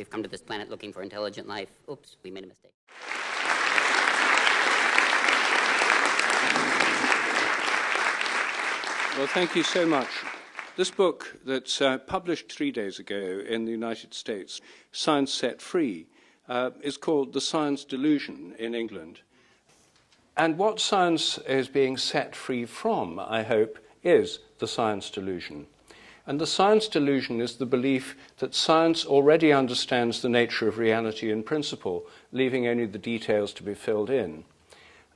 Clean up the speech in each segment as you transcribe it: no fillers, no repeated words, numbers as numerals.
We've come to this planet looking for intelligent life. Oops, we made a mistake. Well, thank you so much. This book that's published 3 days ago in the United States, Science Set Free, is called The Science Delusion in England. And what science is being set free from, I hope, is the science delusion. And the science delusion is the belief that science already understands the nature of reality in principle, leaving only the details to be filled in.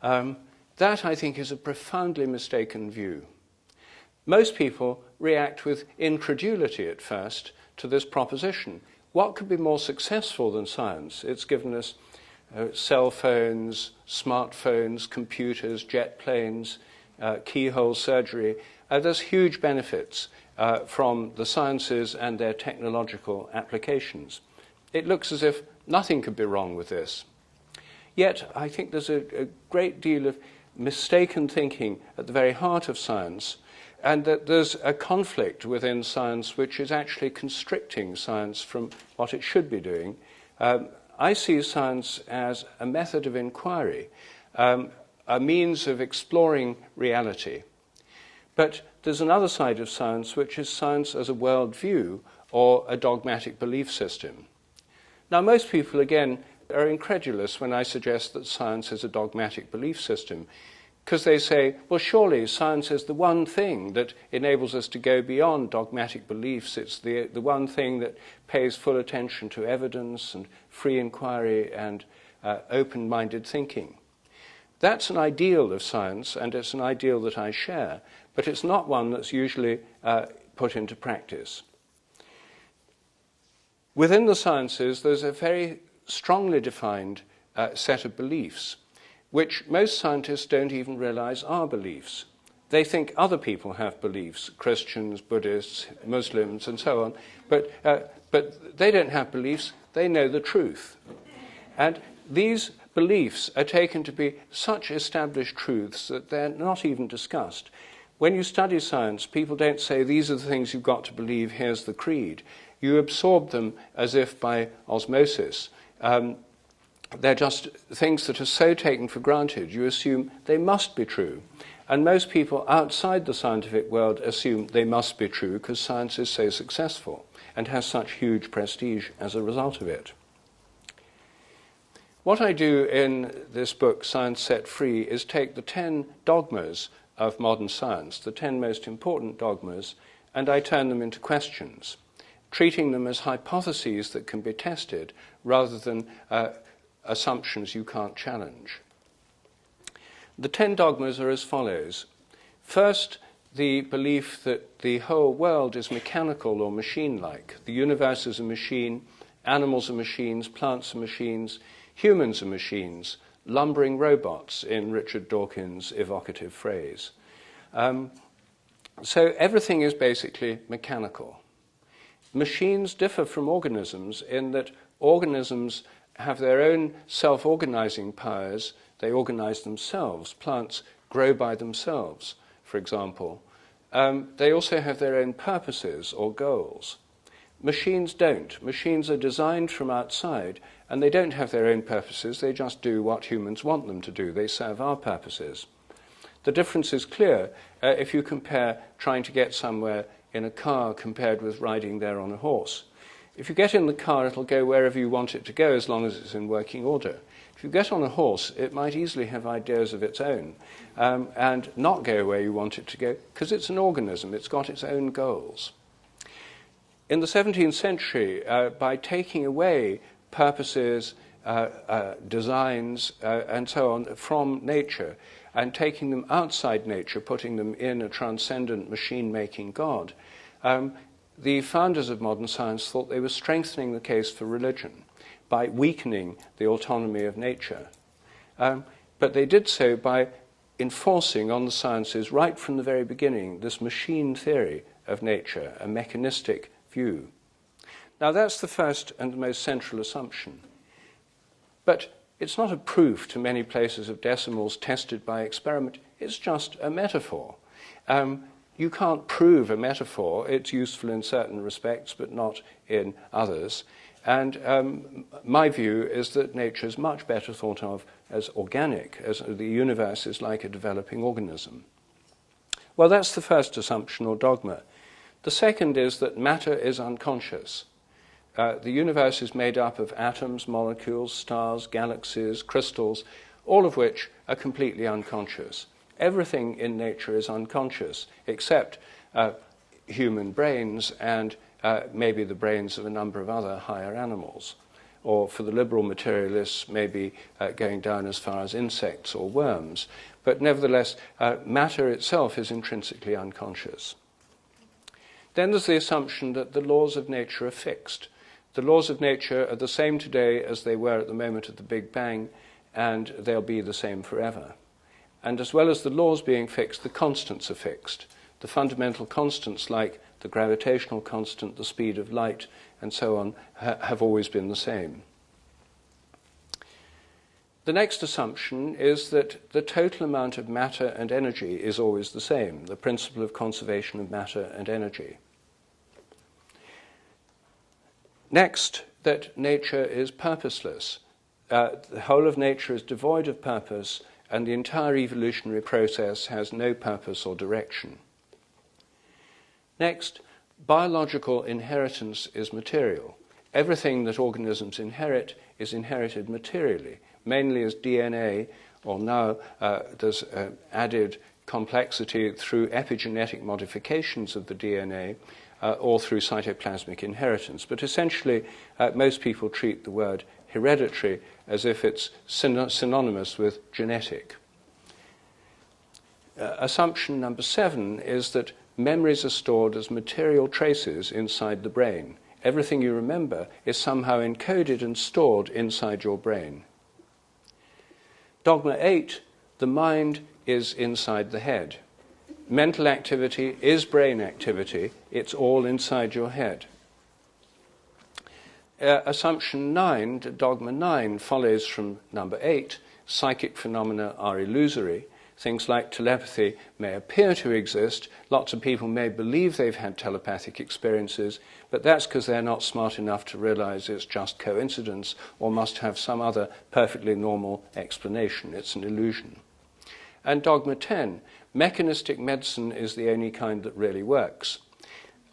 That, I think, is a profoundly mistaken view. Most people react with incredulity at first to this proposition. What could be more successful than science? It's given us cell phones, smartphones, computers, jet planes, keyhole surgery. There's huge benefits from the sciences and their technological applications. It looks as if nothing could be wrong with this. Yet, I think there's a great deal of mistaken thinking at the very heart of science, and that there's a conflict within science which is actually constricting science from what it should be doing. I see science as a method of inquiry, a means of exploring reality. But there's another side of science, which is science as a worldview or a dogmatic belief system. Now, most people, again, are incredulous when I suggest that science is a dogmatic belief system, because they say, well, surely science is the one thing that enables us to go beyond dogmatic beliefs. It's the one thing that pays full attention to evidence and free inquiry and open-minded thinking. That's an ideal of science, and it's an ideal that I share, but it's not one that's usually put into practice. Within the sciences, there's a very strongly defined set of beliefs, which most scientists don't even realize are beliefs. They think other people have beliefs, Christians, Buddhists, Muslims, and so on, but they don't have beliefs, they know the truth. And these beliefs are taken to be such established truths that they're not even discussed. When you study science, people don't say, these are the things you've got to believe, here's the creed. You absorb them as if by osmosis. They're just things that are so taken for granted, you assume they must be true. And most people outside the scientific world assume they must be true because science is so successful and has such huge prestige as a result of it. What I do in this book, Science Set Free, is take the 10 dogmas of modern science, the 10 most important dogmas, and I turn them into questions, treating them as hypotheses that can be tested rather than assumptions you can't challenge. The 10 dogmas are as follows. First, the belief that the whole world is mechanical or machine-like. The universe is a machine, animals are machines, plants are machines, humans are machines, lumbering robots, in Richard Dawkins' evocative phrase. So everything is basically mechanical. Machines differ from organisms in that organisms have their own self-organizing powers. They organize themselves. Plants grow by themselves, for example. They also have their own purposes or goals. Machines don't. Machines are designed from outside, and they don't have their own purposes. They just do what humans want them to do. They serve our purposes. The difference is clear if you compare trying to get somewhere in a car compared with riding there on a horse. If you get in the car, it'll go wherever you want it to go as long as it's in working order. If you get on a horse, it might easily have ideas of its own and not go where you want it to go because it's an organism. It's got its own goals. In the 17th century, by taking away purposes, designs, and so on from nature and taking them outside nature, putting them in a transcendent machine-making God, the founders of modern science thought they were strengthening the case for religion by weakening the autonomy of nature. But they did so by enforcing on the sciences right from the very beginning this machine theory of nature, a mechanistic view. Now that's the first and the most central assumption. But it's not a proof to many places of decimals tested by experiment. It's just a metaphor. You can't prove a metaphor. It's useful in certain respects, but not in others. And my view is that nature is much better thought of as organic, as the universe is like a developing organism. Well, that's the first assumption or dogma. The second is that matter is unconscious. The universe is made up of atoms, molecules, stars, galaxies, crystals, all of which are completely unconscious. Everything in nature is unconscious, except human brains and maybe the brains of a number of other higher animals. Or for the liberal materialists, maybe going down as far as insects or worms. But nevertheless, matter itself is intrinsically unconscious. Then there's the assumption that the laws of nature are fixed. The laws of nature are the same today as they were at the moment of the Big Bang, and they'll be the same forever. And as well as the laws being fixed, the constants are fixed. The fundamental constants like the gravitational constant, the speed of light, and so on, have always been the same. The next assumption is that the total amount of matter and energy is always the same, the principle of conservation of matter and energy. Next, that nature is purposeless. The whole of nature is devoid of purpose, and the entire evolutionary process has no purpose or direction. Next, biological inheritance is material. Everything that organisms inherit is inherited materially, mainly as DNA, or now there's added complexity through epigenetic modifications of the DNA, or through cytoplasmic inheritance. But essentially, most people treat the word hereditary as if it's synonymous with genetic. Assumption number 7 is that memories are stored as material traces inside the brain. Everything you remember is somehow encoded and stored inside your brain. Dogma 8, the mind is inside the head. Mental activity is brain activity. It's all inside your head. Assumption 9, dogma 9, follows from number 8. Psychic phenomena are illusory. Things like telepathy may appear to exist. Lots of people may believe they've had telepathic experiences, but that's because they're not smart enough to realize it's just coincidence or must have some other perfectly normal explanation. It's an illusion. And dogma 10, mechanistic medicine is the only kind that really works.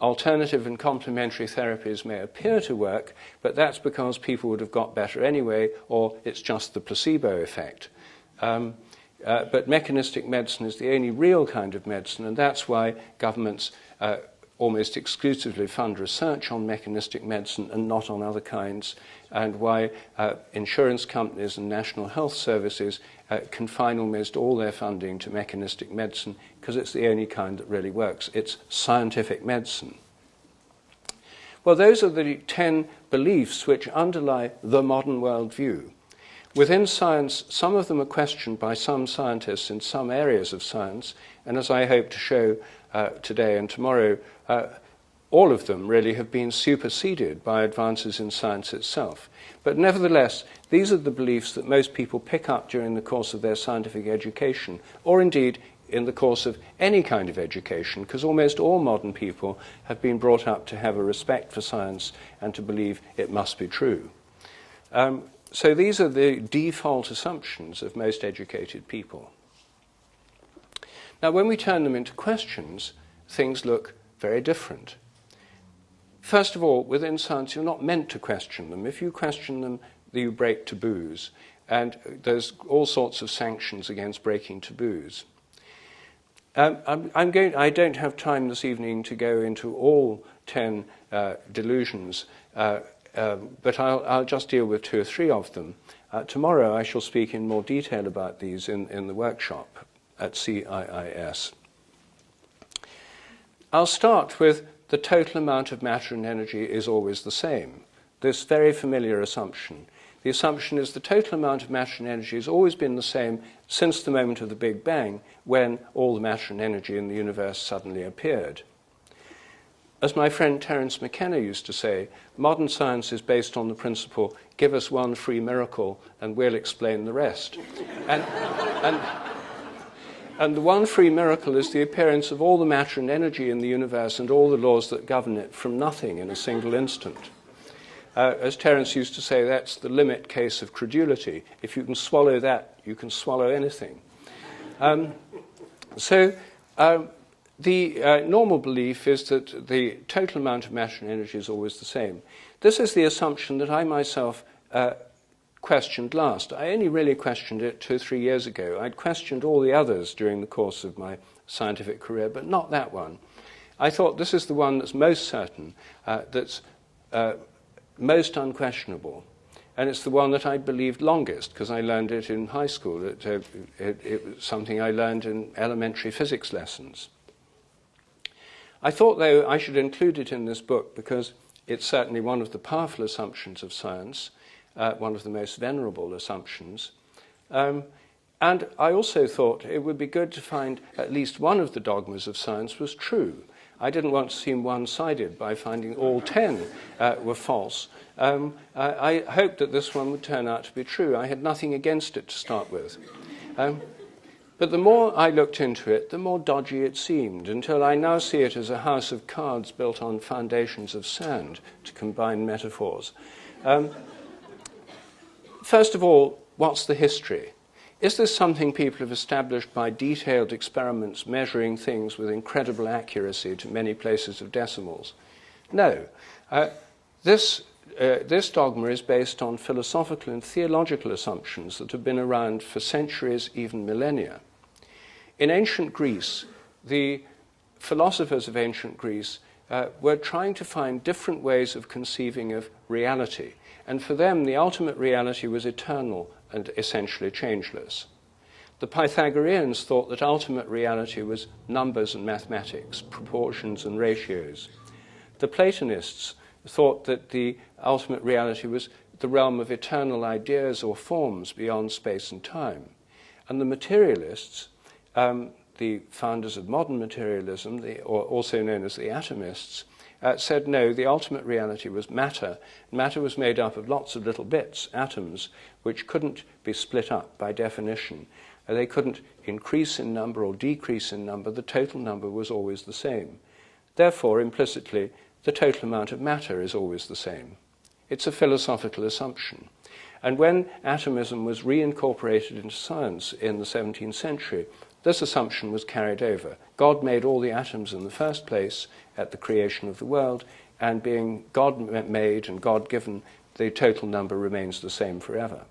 Alternative and complementary therapies may appear to work, but that's because people would have got better anyway, or it's just the placebo effect. But mechanistic medicine is the only real kind of medicine, and that's why governments almost exclusively fund research on mechanistic medicine and not on other kinds, and why insurance companies and national health services confine almost all their funding to mechanistic medicine, because it's the only kind that really works. It's scientific medicine. Well, those are the 10 beliefs which underlie the modern worldview. Within science, some of them are questioned by some scientists in some areas of science, and as I hope to show today and tomorrow, all of them really have been superseded by advances in science itself. But nevertheless, these are the beliefs that most people pick up during the course of their scientific education, or indeed in the course of any kind of education, because almost all modern people have been brought up to have a respect for science and to believe it must be true. So these are the default assumptions of most educated people. Now, when we turn them into questions, things look very different. First of all, within science, you're not meant to question them. If you question them, you break taboos. And there's all sorts of sanctions against breaking taboos. I don't have time this evening to go into all 10 delusions, but I'll just deal with 2 or 3 of them. Tomorrow I shall speak in more detail about these in the workshop at CIIS. I'll start with the total amount of matter and energy is always the same. This very familiar assumption. The assumption is the total amount of matter and energy has always been the same since the moment of the Big Bang, when all the matter and energy in the universe suddenly appeared. As my friend Terence McKenna used to say, modern science is based on the principle, give us one free miracle and we'll explain the rest. And the one free miracle is the appearance of all the matter and energy in the universe and all the laws that govern it from nothing in a single instant. As Terence used to say, that's the limit case of credulity. If you can swallow that, you can swallow anything. The normal belief is that the total amount of matter and energy is always the same. This is the assumption that I myself questioned last. I only really questioned it 2 or 3 years ago. I'd questioned all the others during the course of my scientific career, but not that one. I thought this is the one that's most certain, that's most unquestionable. And it's the one that I believed longest, because I learned it in high school. It was something I learned in elementary physics lessons. I thought, though, I should include it in this book because it's certainly one of the powerful assumptions of science, one of the most venerable assumptions. And I also thought it would be good to find at least one of the dogmas of science was true. I didn't want to seem one-sided by finding all 10 were false. I hoped that this one would turn out to be true. I had nothing against it to start with. But the more I looked into it, the more dodgy it seemed, until I now see it as a house of cards built on foundations of sand, to combine metaphors. First of all, what's the history? Is this something people have established by detailed experiments measuring things with incredible accuracy to many places of decimals? No. This dogma is based on philosophical and theological assumptions that have been around for centuries, even millennia. In ancient Greece, the philosophers of ancient Greece were trying to find different ways of conceiving of reality. And for them, the ultimate reality was eternal and essentially changeless. The Pythagoreans thought that ultimate reality was numbers and mathematics, proportions and ratios. The Platonists thought that the ultimate reality was the realm of eternal ideas or forms beyond space and time. And the materialists, the founders of modern materialism, or also known as the atomists, said no, the ultimate reality was matter. Matter was made up of lots of little bits, atoms, which couldn't be split up by definition. They couldn't increase in number or decrease in number. The total number was always the same. Therefore, implicitly, the total amount of matter is always the same. It's a philosophical assumption. And when atomism was reincorporated into science in the 17th century, this assumption was carried over. God made all the atoms in the first place at the creation of the world, and being God-made and God-given, the total number remains the same forever.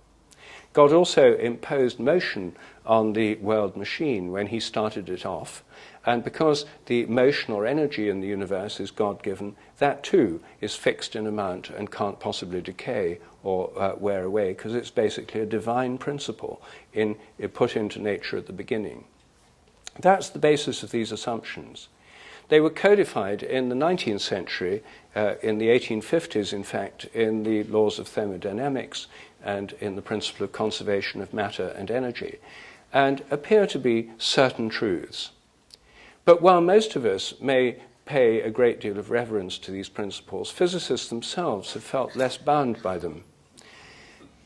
God also imposed motion on the world machine when he started it off, and because the motion or energy in the universe is God-given, that too is fixed in amount and can't possibly decay or wear away, because it's basically a divine principle put into nature at the beginning. That's the basis of these assumptions. They were codified in the 19th century, in the 1850s, in fact, in the laws of thermodynamics and in the principle of conservation of matter and energy, and appear to be certain truths. But while most of us may pay a great deal of reverence to these principles, physicists themselves have felt less bound by them.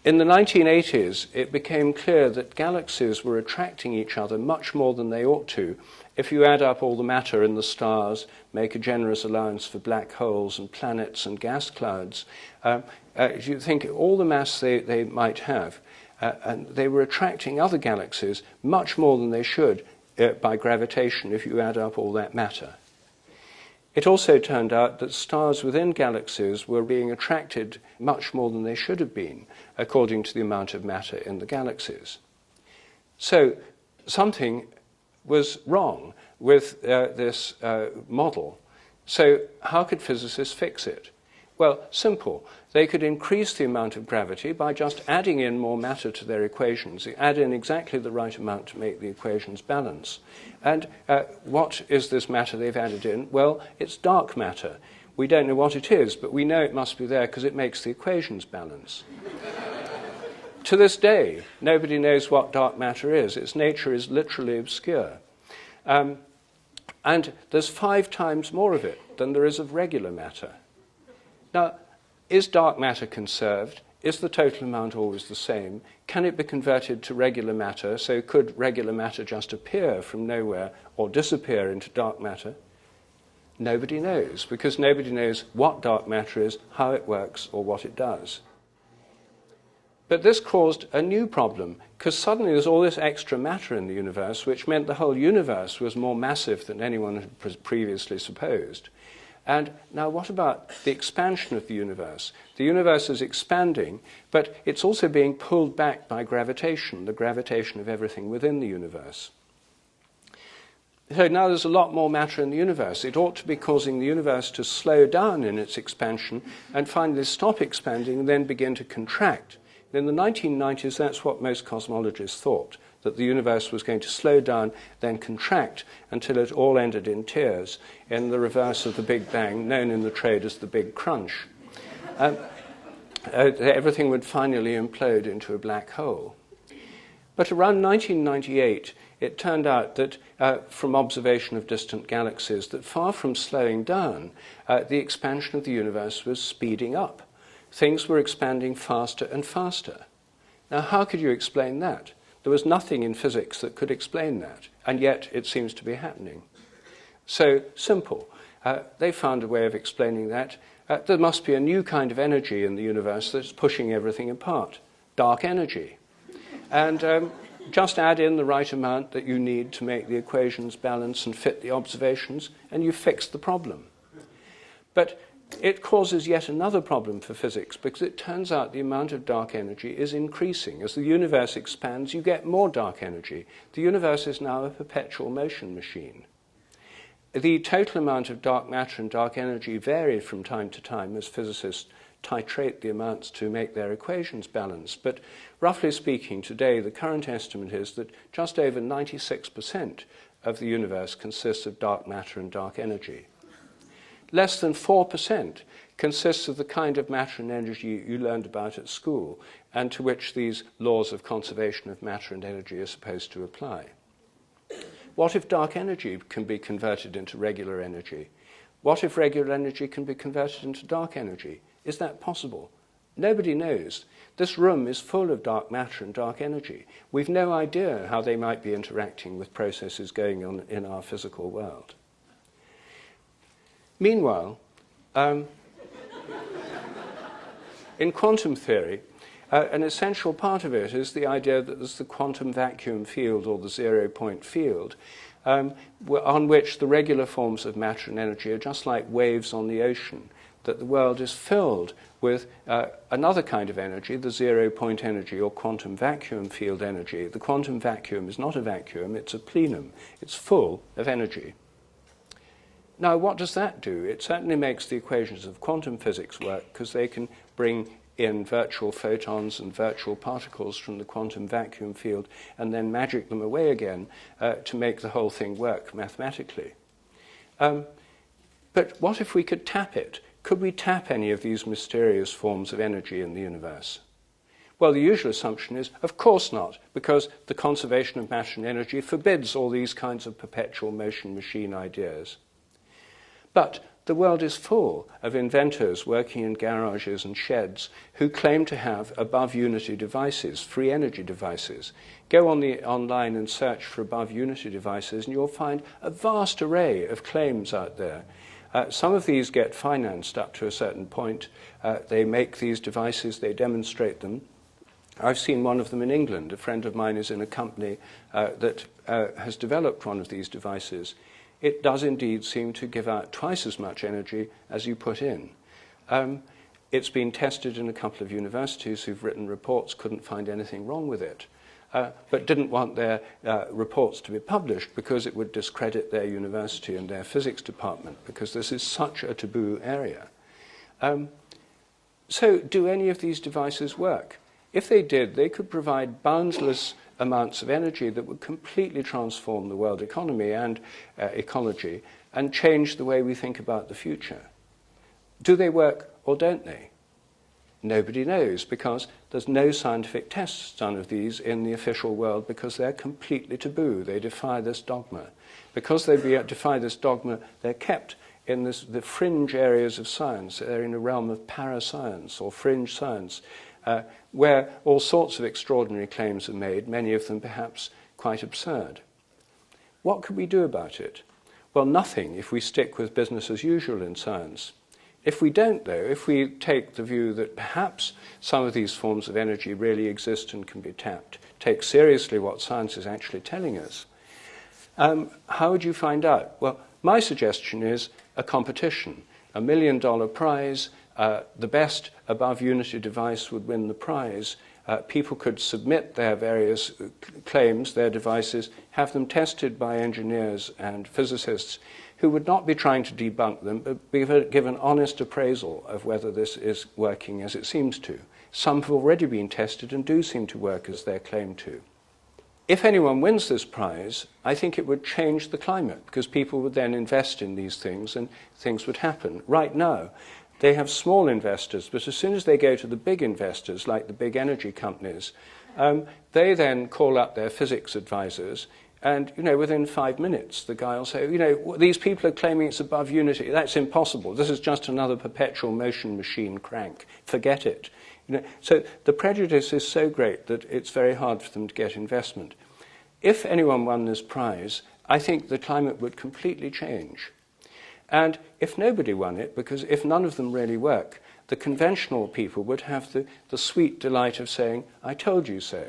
In the 1980s, it became clear that galaxies were attracting each other much more than they ought to if you add up all the matter in the stars, make a generous allowance for black holes and planets and gas clouds. You think all the mass they might have, and they were attracting other galaxies much more than they should by gravitation if you add up all that matter. It also turned out that stars within galaxies were being attracted much more than they should have been, according to the amount of matter in the galaxies. So something was wrong with this model. So how could physicists fix it? Well, simple. They could increase the amount of gravity by just adding in more matter to their equations. They add in exactly the right amount to make the equations balance. And what is this matter they've added in? Well, it's dark matter. We don't know what it is, but we know it must be there because it makes the equations balance. To this day, nobody knows what dark matter is. Its nature is literally obscure. And there's 5 times more of it than there is of regular matter. Now, is dark matter conserved? Is the total amount always the same? Can it be converted to regular matter? So could regular matter just appear from nowhere or disappear into dark matter? Nobody knows, because nobody knows what dark matter is, how it works, or what it does. But this caused a new problem, because suddenly there's all this extra matter in the universe, which meant the whole universe was more massive than anyone had previously supposed. And now what about the expansion of the universe? The universe is expanding, but it's also being pulled back by gravitation, the gravitation of everything within the universe. So now there's a lot more matter in the universe. It ought to be causing the universe to slow down in its expansion and finally stop expanding and then begin to contract. In the 1990s, that's what most cosmologists thought, that the universe was going to slow down, then contract, until it all ended in tears, in the reverse of the Big Bang, known in the trade as the Big Crunch. Everything would finally implode into a black hole. But around 1998, it turned out that, from observation of distant galaxies, that far from slowing down, the expansion of the universe was speeding up. Things were expanding faster and faster. Now, how could you explain that? There was nothing in physics that could explain that, and yet it seems to be happening. So, simple. They found a way of explaining that. There must be a new kind of energy in the universe that's pushing everything apart. Dark energy. And just add in the right amount that you need to make the equations balance and fit the observations, and you fix the problem. But it causes yet another problem for physics, because it turns out the amount of dark energy is increasing. As the universe expands, you get more dark energy. The universe is now a perpetual motion machine. The total amount of dark matter and dark energy vary from time to time as physicists titrate the amounts to make their equations balance. But roughly speaking, today the current estimate is that just over 96% of the universe consists of dark matter and dark energy. Less than 4% consists of the kind of matter and energy you learned about at school, and to which these laws of conservation of matter and energy are supposed to apply. What if dark energy can be converted into regular energy? What if regular energy can be converted into dark energy? Is that possible? Nobody knows. This room is full of dark matter and dark energy. We've no idea how they might be interacting with processes going on in our physical world. Meanwhile, in quantum theory, an essential part of it is the idea that there's the quantum vacuum field, or the zero-point field, on which the regular forms of matter and energy are just like waves on the ocean, that the world is filled with another kind of energy, the zero-point energy, or quantum vacuum field energy. The quantum vacuum is not a vacuum, it's a plenum. It's full of energy. Now, what does that do? It certainly makes the equations of quantum physics work, because they can bring in virtual photons and virtual particles from the quantum vacuum field and then magic them away again to make the whole thing work mathematically. But what if we could tap it? Could we tap any of these mysterious forms of energy in the universe? Well, the usual assumption is, of course not, because the conservation of matter and energy forbids all these kinds of perpetual motion machine ideas. But the world is full of inventors working in garages and sheds who claim to have above-unity devices, free energy devices. Go online and search for above-unity devices, and you'll find a vast array of claims out there. Some of these get financed up to a certain point. They make these devices, they demonstrate them. I've seen one of them in England. A friend of mine is in a company that has developed one of these devices. It does indeed seem to give out twice as much energy as you put in. It's been tested in a couple of universities who've written reports, couldn't find anything wrong with it, but didn't want their reports to be published because it would discredit their university and their physics department, because this is such a taboo area. So do any of these devices work? If they did, they could provide boundless amounts of energy that would completely transform the world economy and ecology and change the way we think about the future. Do they work or don't they? Nobody knows, because there's no scientific tests done of these in the official world, because they're completely taboo. They defy this dogma. Because they defy this dogma, they're kept in the fringe areas of science. They're in a realm of parascience or fringe science, where all sorts of extraordinary claims are made, many of them perhaps quite absurd. What could we do about it? Well, nothing if we stick with business as usual in science. If we don't, though, if we take the view that perhaps some of these forms of energy really exist and can be tapped, take seriously what science is actually telling us, how would you find out? Well, my suggestion is a competition, $1 million prize. The best above unity device would win the prize. People could submit their various claims, their devices, have them tested by engineers and physicists who would not be trying to debunk them, but give an honest appraisal of whether this is working as it seems to. Some have already been tested and do seem to work as they're claimed to. If anyone wins this prize, I think it would change the climate, because people would then invest in these things and things would happen. Right now, they have small investors, but as soon as they go to the big investors, like the big energy companies, they then call up their physics advisors, and within 5 minutes, the guy will say, these people are claiming it's above unity. That's impossible. This is just another perpetual motion machine crank. Forget it. So the prejudice is so great that it's very hard for them to get investment. If anyone won this prize, I think the climate would completely change. And if nobody won it, because if none of them really work, the conventional people would have the sweet delight of saying, I told you so.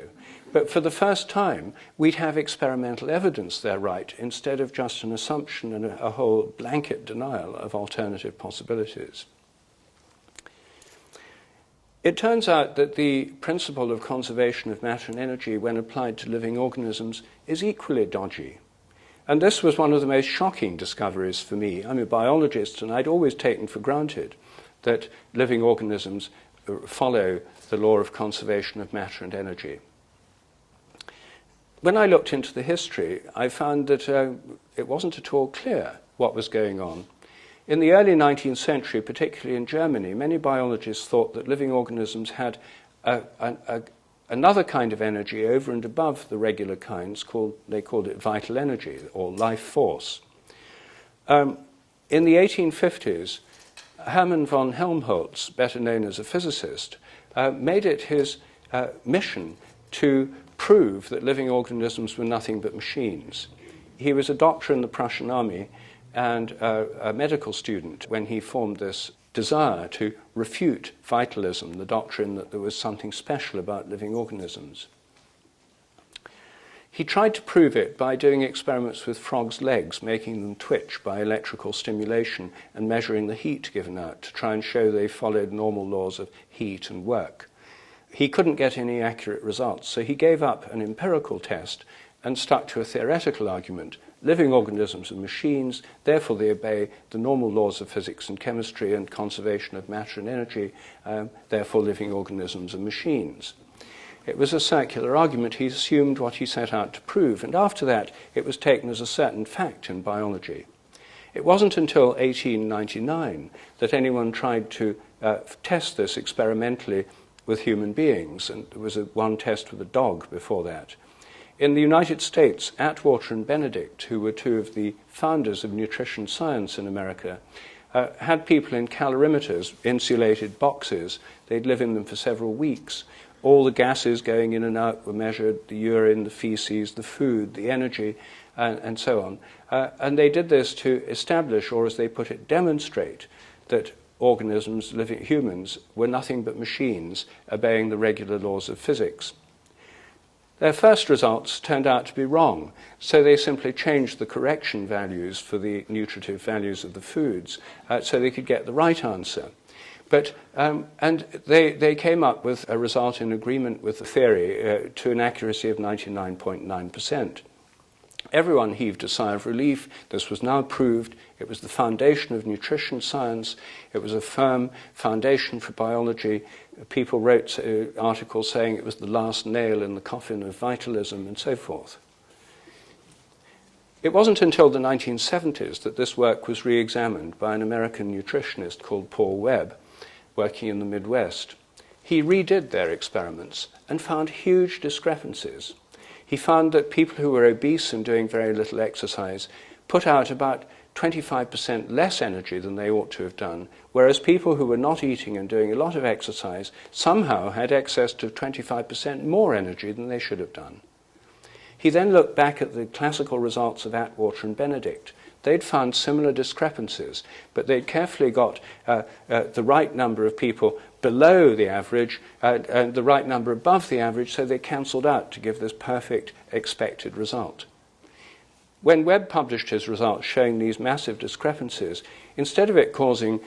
But for the first time, we'd have experimental evidence they're right, instead of just an assumption and a whole blanket denial of alternative possibilities. It turns out that the principle of conservation of matter and energy, when applied to living organisms, is equally dodgy. And this was one of the most shocking discoveries for me. I'm a biologist, and I'd always taken for granted that living organisms follow the law of conservation of matter and energy. When I looked into the history, I found that it wasn't at all clear what was going on. In the early 19th century, particularly in Germany, many biologists thought that living organisms had another kind of energy over and above the regular kinds, they called it vital energy or life force. In the 1850s, Hermann von Helmholtz, better known as a physicist, made it his mission to prove that living organisms were nothing but machines. He was a doctor in the Prussian army and a medical student when he formed this desire to refute vitalism, the doctrine that there was something special about living organisms. He tried to prove it by doing experiments with frogs' legs, making them twitch by electrical stimulation and measuring the heat given out to try and show they followed normal laws of heat and work. He couldn't get any accurate results, so he gave up an empirical test and stuck to a theoretical argument. Living organisms are machines, therefore they obey the normal laws of physics and chemistry and conservation of matter and energy, therefore living organisms are machines. It was a circular argument. He assumed what he set out to prove, and after that it was taken as a certain fact in biology. It wasn't until 1899 that anyone tried to test this experimentally with human beings, and there was one test with a dog before that. In the United States, Atwater and Benedict, who were two of the founders of nutrition science in America, had people in calorimeters, insulated boxes. They'd live in them for several weeks. All the gases going in and out were measured, the urine, the feces, the food, the energy, and so on. And they did this to establish, or as they put it, demonstrate that organisms, living humans, were nothing but machines obeying the regular laws of physics. Their first results turned out to be wrong, so they simply changed the correction values for the nutritive values of the foods so they could get the right answer. But and they came up with a result in agreement with the theory to an accuracy of 99.9%. Everyone heaved a sigh of relief. This was now proved. It was the foundation of nutrition science. It was a firm foundation for biology. People wrote articles saying it was the last nail in the coffin of vitalism and so forth. It wasn't until the 1970s that this work was re-examined by an American nutritionist called Paul Webb, working in the Midwest. He redid their experiments and found huge discrepancies. He found that people who were obese and doing very little exercise put out about 25% less energy than they ought to have done, whereas people who were not eating and doing a lot of exercise somehow had access to 25% more energy than they should have done. He then looked back at the classical results of Atwater and Benedict. they'd found similar discrepancies, but they'd carefully got the right number of people below the average and the right number above the average, so they cancelled out to give this perfect expected result. When Webb published his results showing these massive discrepancies, instead of it causing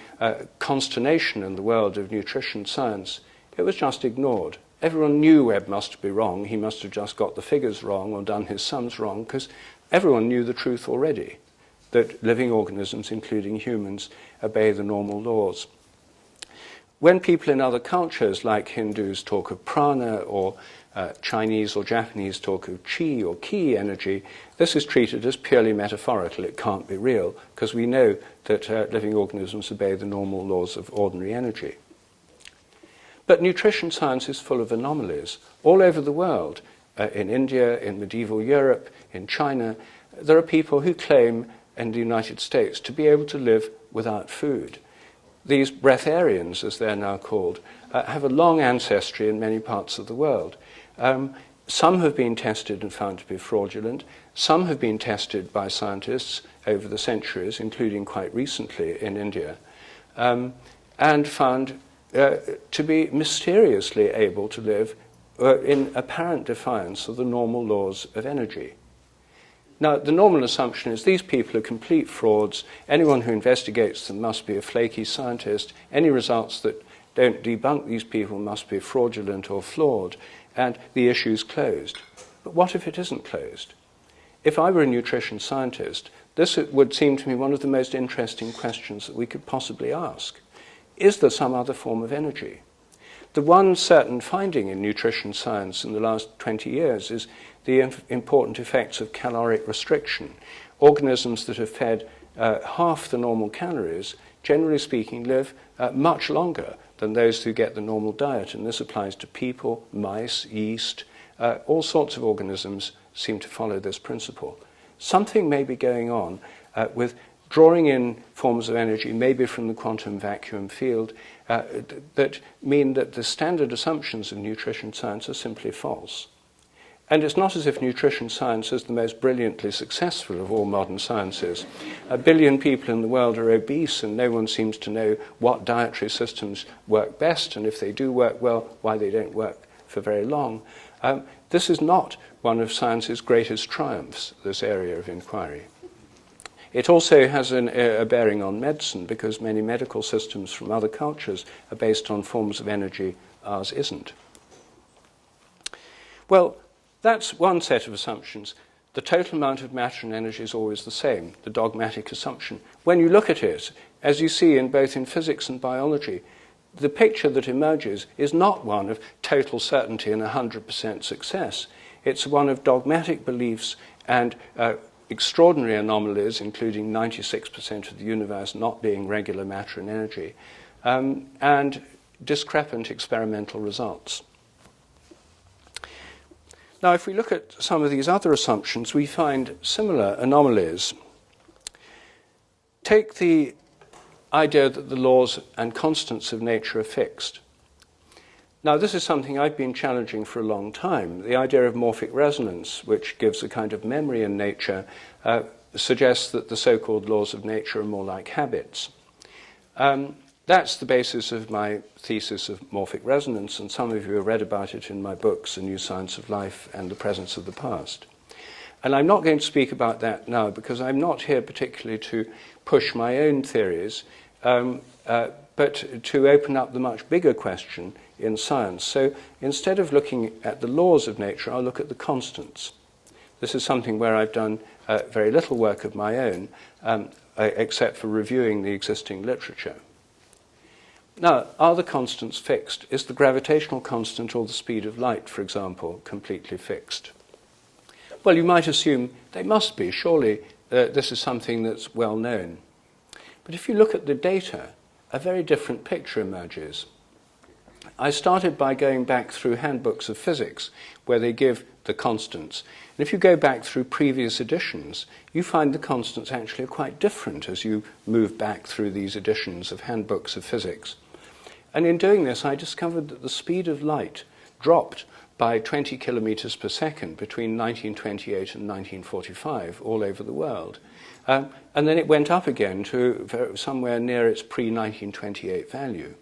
consternation in the world of nutrition science, it was just ignored. Everyone knew Webb must be wrong. He must have just got the figures wrong or done his sums wrong, because everyone knew the truth already, that living organisms, including humans, obey the normal laws. When people in other cultures, like Hindus, talk of prana, or Chinese or Japanese talk of chi or ki energy, this is treated as purely metaphorical. It can't be real, because we know that living organisms obey the normal laws of ordinary energy. But nutrition science is full of anomalies. All over the world, in India, in medieval Europe, in China, there are people who claim in the United States to be able to live without food. These breatharians, as they're now called, have a long ancestry in many parts of the world. Some have been tested and found to be fraudulent. Some have been tested by scientists over the centuries, including quite recently in India, and found to be mysteriously able to live in apparent defiance of the normal laws of energy. Now, the normal assumption is these people are complete frauds. Anyone who investigates them must be a flaky scientist. Any results that don't debunk these people must be fraudulent or flawed, and the issue's closed. But what if it isn't closed? If I were a nutrition scientist, this would seem to me one of the most interesting questions that we could possibly ask. Is there some other form of energy? The one certain finding in nutrition science in the last 20 years is the important effects of caloric restriction. Organisms that are fed half the normal calories, generally speaking, live much longer than those who get the normal diet. And this applies to people, mice, yeast, all sorts of organisms seem to follow this principle. Something may be going on with drawing in forms of energy, maybe from the quantum vacuum field, that mean that the standard assumptions of nutrition science are simply false. And it's not as if nutrition science is the most brilliantly successful of all modern sciences. 1 billion people in the world are obese, and no one seems to know what dietary systems work best, and if they do work well, why they don't work for very long. This is not one of science's greatest triumphs, this area of inquiry. It also has a bearing on medicine, because many medical systems from other cultures are based on forms of energy ours isn't. Well, that's one set of assumptions. The total amount of matter and energy is always the same, the dogmatic assumption. When you look at it, as you see in both in physics and biology, the picture that emerges is not one of total certainty and 100% success. It's one of dogmatic beliefs and extraordinary anomalies, including 96% of the universe not being regular matter and energy, and discrepant experimental results. Now, if we look at some of these other assumptions, we find similar anomalies. Take the idea that the laws and constants of nature are fixed. Now, this is something I've been challenging for a long time. The idea of morphic resonance, which gives a kind of memory in nature, suggests that the so-called laws of nature are more like habits. That's the basis of my thesis of morphic resonance, and some of you have read about it in my books, A New Science of Life and The Presence of the Past. And I'm not going to speak about that now, because I'm not here particularly to push my own theories, but to open up the much bigger question in science. So instead of looking at the laws of nature, I'll look at the constants. This is something where I've done very little work of my own, except for reviewing the existing literature. Now, are the constants fixed? Is the gravitational constant or the speed of light, for example, completely fixed? Well, you might assume they must be. Surely this is something that's well known. But if you look at the data, a very different picture emerges. I started by going back through handbooks of physics, where they give the constants. And if you go back through previous editions, you find the constants actually are quite different as you move back through these editions of handbooks of physics. And in doing this, I discovered that the speed of light dropped by 20 kilometers per second between 1928 and 1945 all over the world. And then it went up again to somewhere near its pre-1928 value.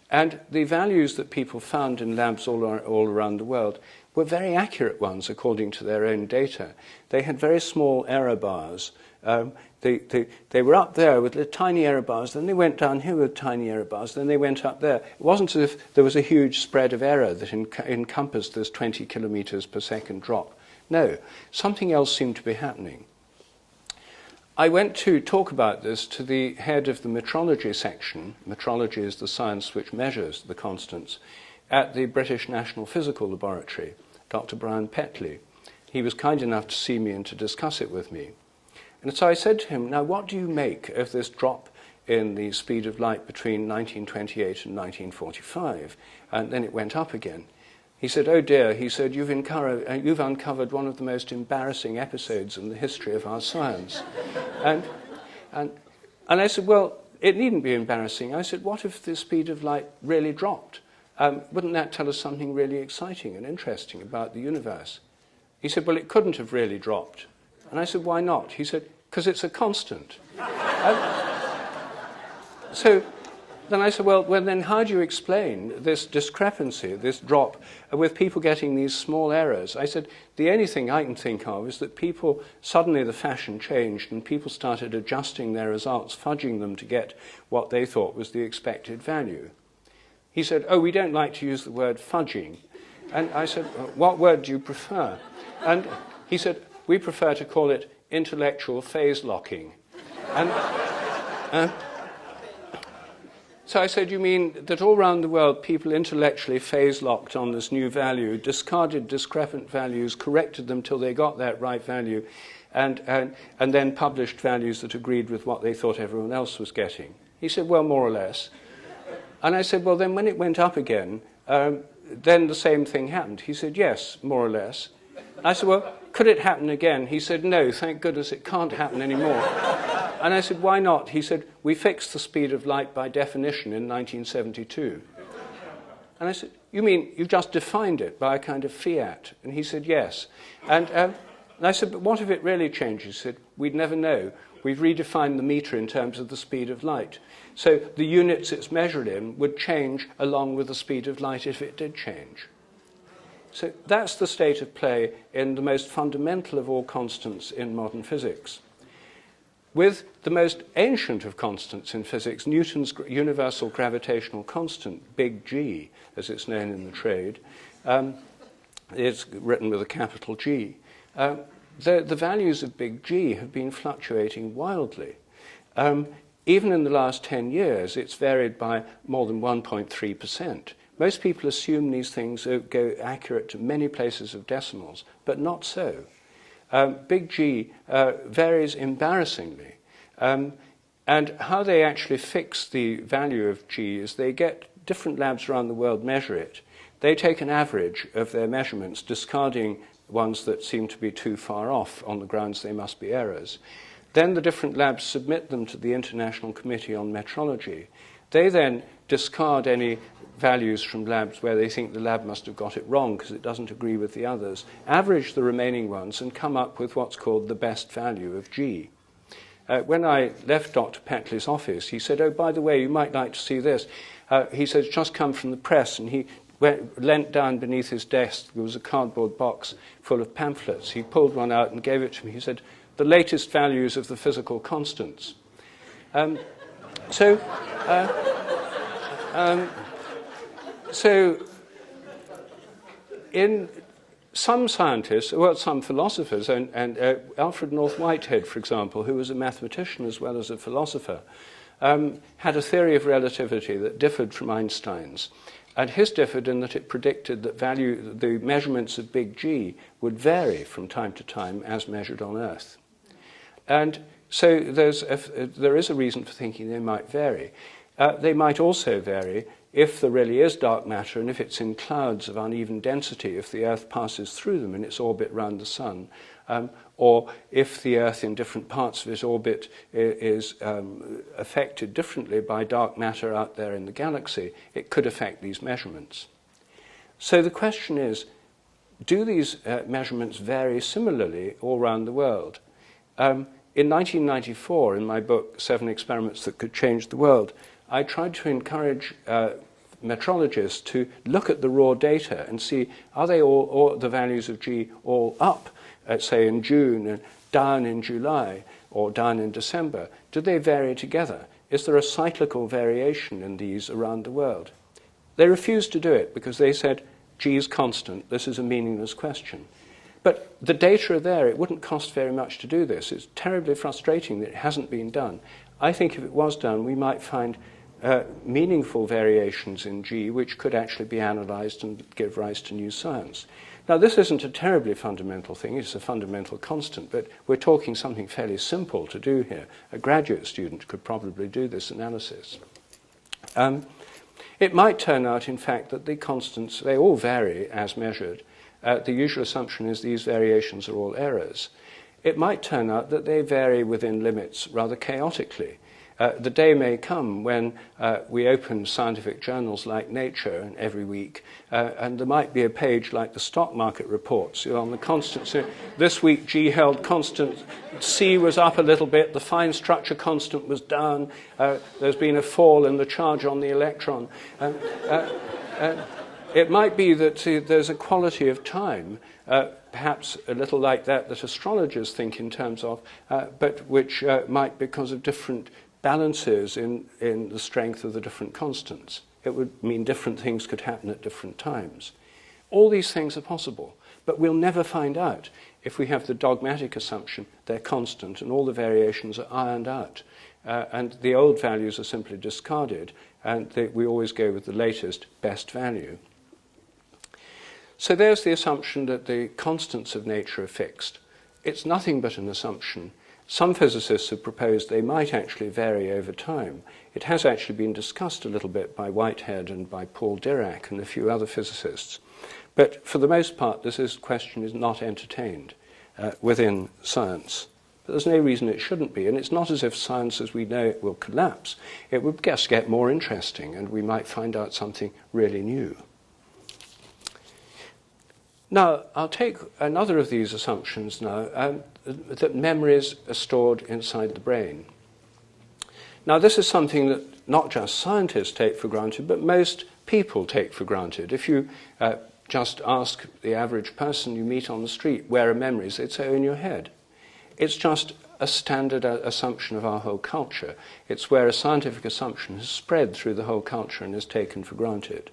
And the values that people found in labs all around the world were very accurate ones according to their own data. They had very small error bars. They were up there with tiny error bars, then they went down here with tiny error bars, then they went up there. It wasn't as if there was a huge spread of error that encompassed this 20 kilometers per second drop. No, something else seemed to be happening. I went to talk about this to the head of the metrology section. Metrology is the science which measures the constants, at the British National Physical Laboratory, Dr. Brian Petley. He was kind enough to see me and to discuss it with me. And so I said to him, now what do you make of this drop in the speed of light between 1928 and 1945? And then it went up again. He said, oh dear, he said, you've uncovered one of the most embarrassing episodes in the history of our science. And I said, well, it needn't be embarrassing. I said, what if the speed of light really dropped? Wouldn't that tell us something really exciting and interesting about the universe? He said, well, it couldn't have really dropped. And I said, why not? He said, because it's a constant. So then I said, well, then how do you explain this discrepancy, this drop, with people getting these small errors? I said, the only thing I can think of is that suddenly the fashion changed and people started adjusting their results, fudging them to get what they thought was the expected value. He said, oh, we don't like to use the word fudging. And I said, what word do you prefer? And he said, we prefer to call it intellectual phase locking. And so I said, you mean that all around the world people intellectually phase-locked on this new value, discarded discrepant values, corrected them till they got that right value, and then published values that agreed with what they thought everyone else was getting? He said, well, more or less. And I said, well, then when it went up again, then the same thing happened. He said, yes, more or less. I said, well, could it happen again? He said, no, thank goodness it can't happen anymore. And I said, why not? He said, we fixed the speed of light by definition in 1972. And I said, you mean you just defined it by a kind of fiat? And he said, yes. And I said, but what if it really changes? He said, we'd never know. We've redefined the meter in terms of the speed of light. So the units it's measured in would change along with the speed of light if it did change. So that's the state of play in the most fundamental of all constants in modern physics. With the most ancient of constants in physics, Newton's universal gravitational constant, big G, as it's known in the trade, it's written with a capital G. The values of big G have been fluctuating wildly. Even in the last 10 years, it's varied by more than 1.3%. Most people assume these things go accurate to many places of decimals, but not so. Big G varies embarrassingly. And how they actually fix the value of G is they get different labs around the world measure it. They take an average of their measurements, discarding ones that seem to be too far off on the grounds they must be errors. Then the different labs submit them to the International Committee on Metrology. They then discard any values from labs where they think the lab must have got it wrong because it doesn't agree with the others, average the remaining ones and come up with what's called the best value of G. When I left Dr. Petley's office, he said, oh, by the way, you might like to see this. He said, it's just come from the press, and he leant down beneath his desk. There was a cardboard box full of pamphlets. He pulled one out and gave it to me. He said, the latest values of the physical constants. So in some scientists, well, some philosophers, and Alfred North Whitehead, for example, who was a mathematician as well as a philosopher, had a theory of relativity that differed from Einstein's. And his differed in that it predicted that the measurements of big G would vary from time to time as measured on Earth. And so there is a reason for thinking they might vary. They might also vary if there really is dark matter and if it's in clouds of uneven density, if the Earth passes through them in its orbit round the Sun, or if the Earth in different parts of its orbit is affected differently by dark matter out there in the galaxy, it could affect these measurements. So the question is, do these measurements vary similarly all around the world? In 1994, in my book, 7 Experiments That Could Change the World, I tried to encourage metrologists to look at the raw data and see, are they all the values of G all up, say in June, and down in July, or down in December? Do they vary together? Is there a cyclical variation in these around the world? They refused to do it because they said, G is constant, this is a meaningless question. But the data are there. It wouldn't cost very much to do this. It's terribly frustrating that it hasn't been done. I think if it was done, we might find meaningful variations in G which could actually be analyzed and give rise to new science. Now, this isn't a terribly fundamental thing. It's a fundamental constant, but we're talking something fairly simple to do here. A graduate student could probably do this analysis. It might turn out, in fact, that the constants, they all vary as measured. The usual assumption is these variations are all errors. It might turn out that they vary within limits rather chaotically. The day may come when we open scientific journals like Nature every week, and there might be a page like the stock market reports on the constants. This week G held constant, C was up a little bit, the fine structure constant was down, there's been a fall in the charge on the electron. It might be that there's a quality of time, perhaps a little like that astrologers think in terms of, but which might, because of different balances in the strength of the different constants. It would mean different things could happen at different times. All these things are possible, but we'll never find out if we have the dogmatic assumption they're constant and all the variations are ironed out, and the old values are simply discarded, and we always go with the latest best value. So there's the assumption that the constants of nature are fixed. It's nothing but an assumption. Some physicists have proposed they might actually vary over time. It has actually been discussed a little bit by Whitehead and by Paul Dirac and a few other physicists. But for the most part, this question is not entertained within science. But there's no reason it shouldn't be, and it's not as if science as we know it will collapse. It would just get more interesting, and we might find out something really new. Now, I'll take another of these assumptions now, that memories are stored inside the brain. Now, this is something that not just scientists take for granted, but most people take for granted. If you just ask the average person you meet on the street, where are memories? They'd say, oh, in your head. It's just a standard assumption of our whole culture. It's where a scientific assumption has spread through the whole culture and is taken for granted.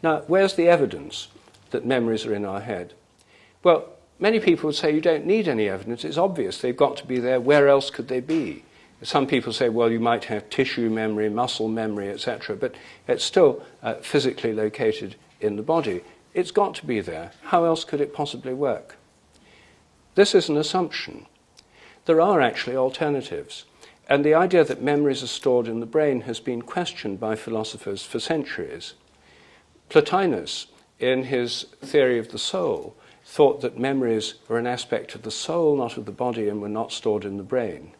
Now, where's the evidence that memories are in our head? Well, many people would say you don't need any evidence. It's obvious. They've got to be there. Where else could they be? Some people say, well, you might have tissue memory, muscle memory, etc., but it's still physically located in the body. It's got to be there. How else could it possibly work? This is an assumption. There are actually alternatives. And the idea that memories are stored in the brain has been questioned by philosophers for centuries. Plotinus, in his theory of the soul, thought that memories were an aspect of the soul, not of the body, and were not stored in the brain.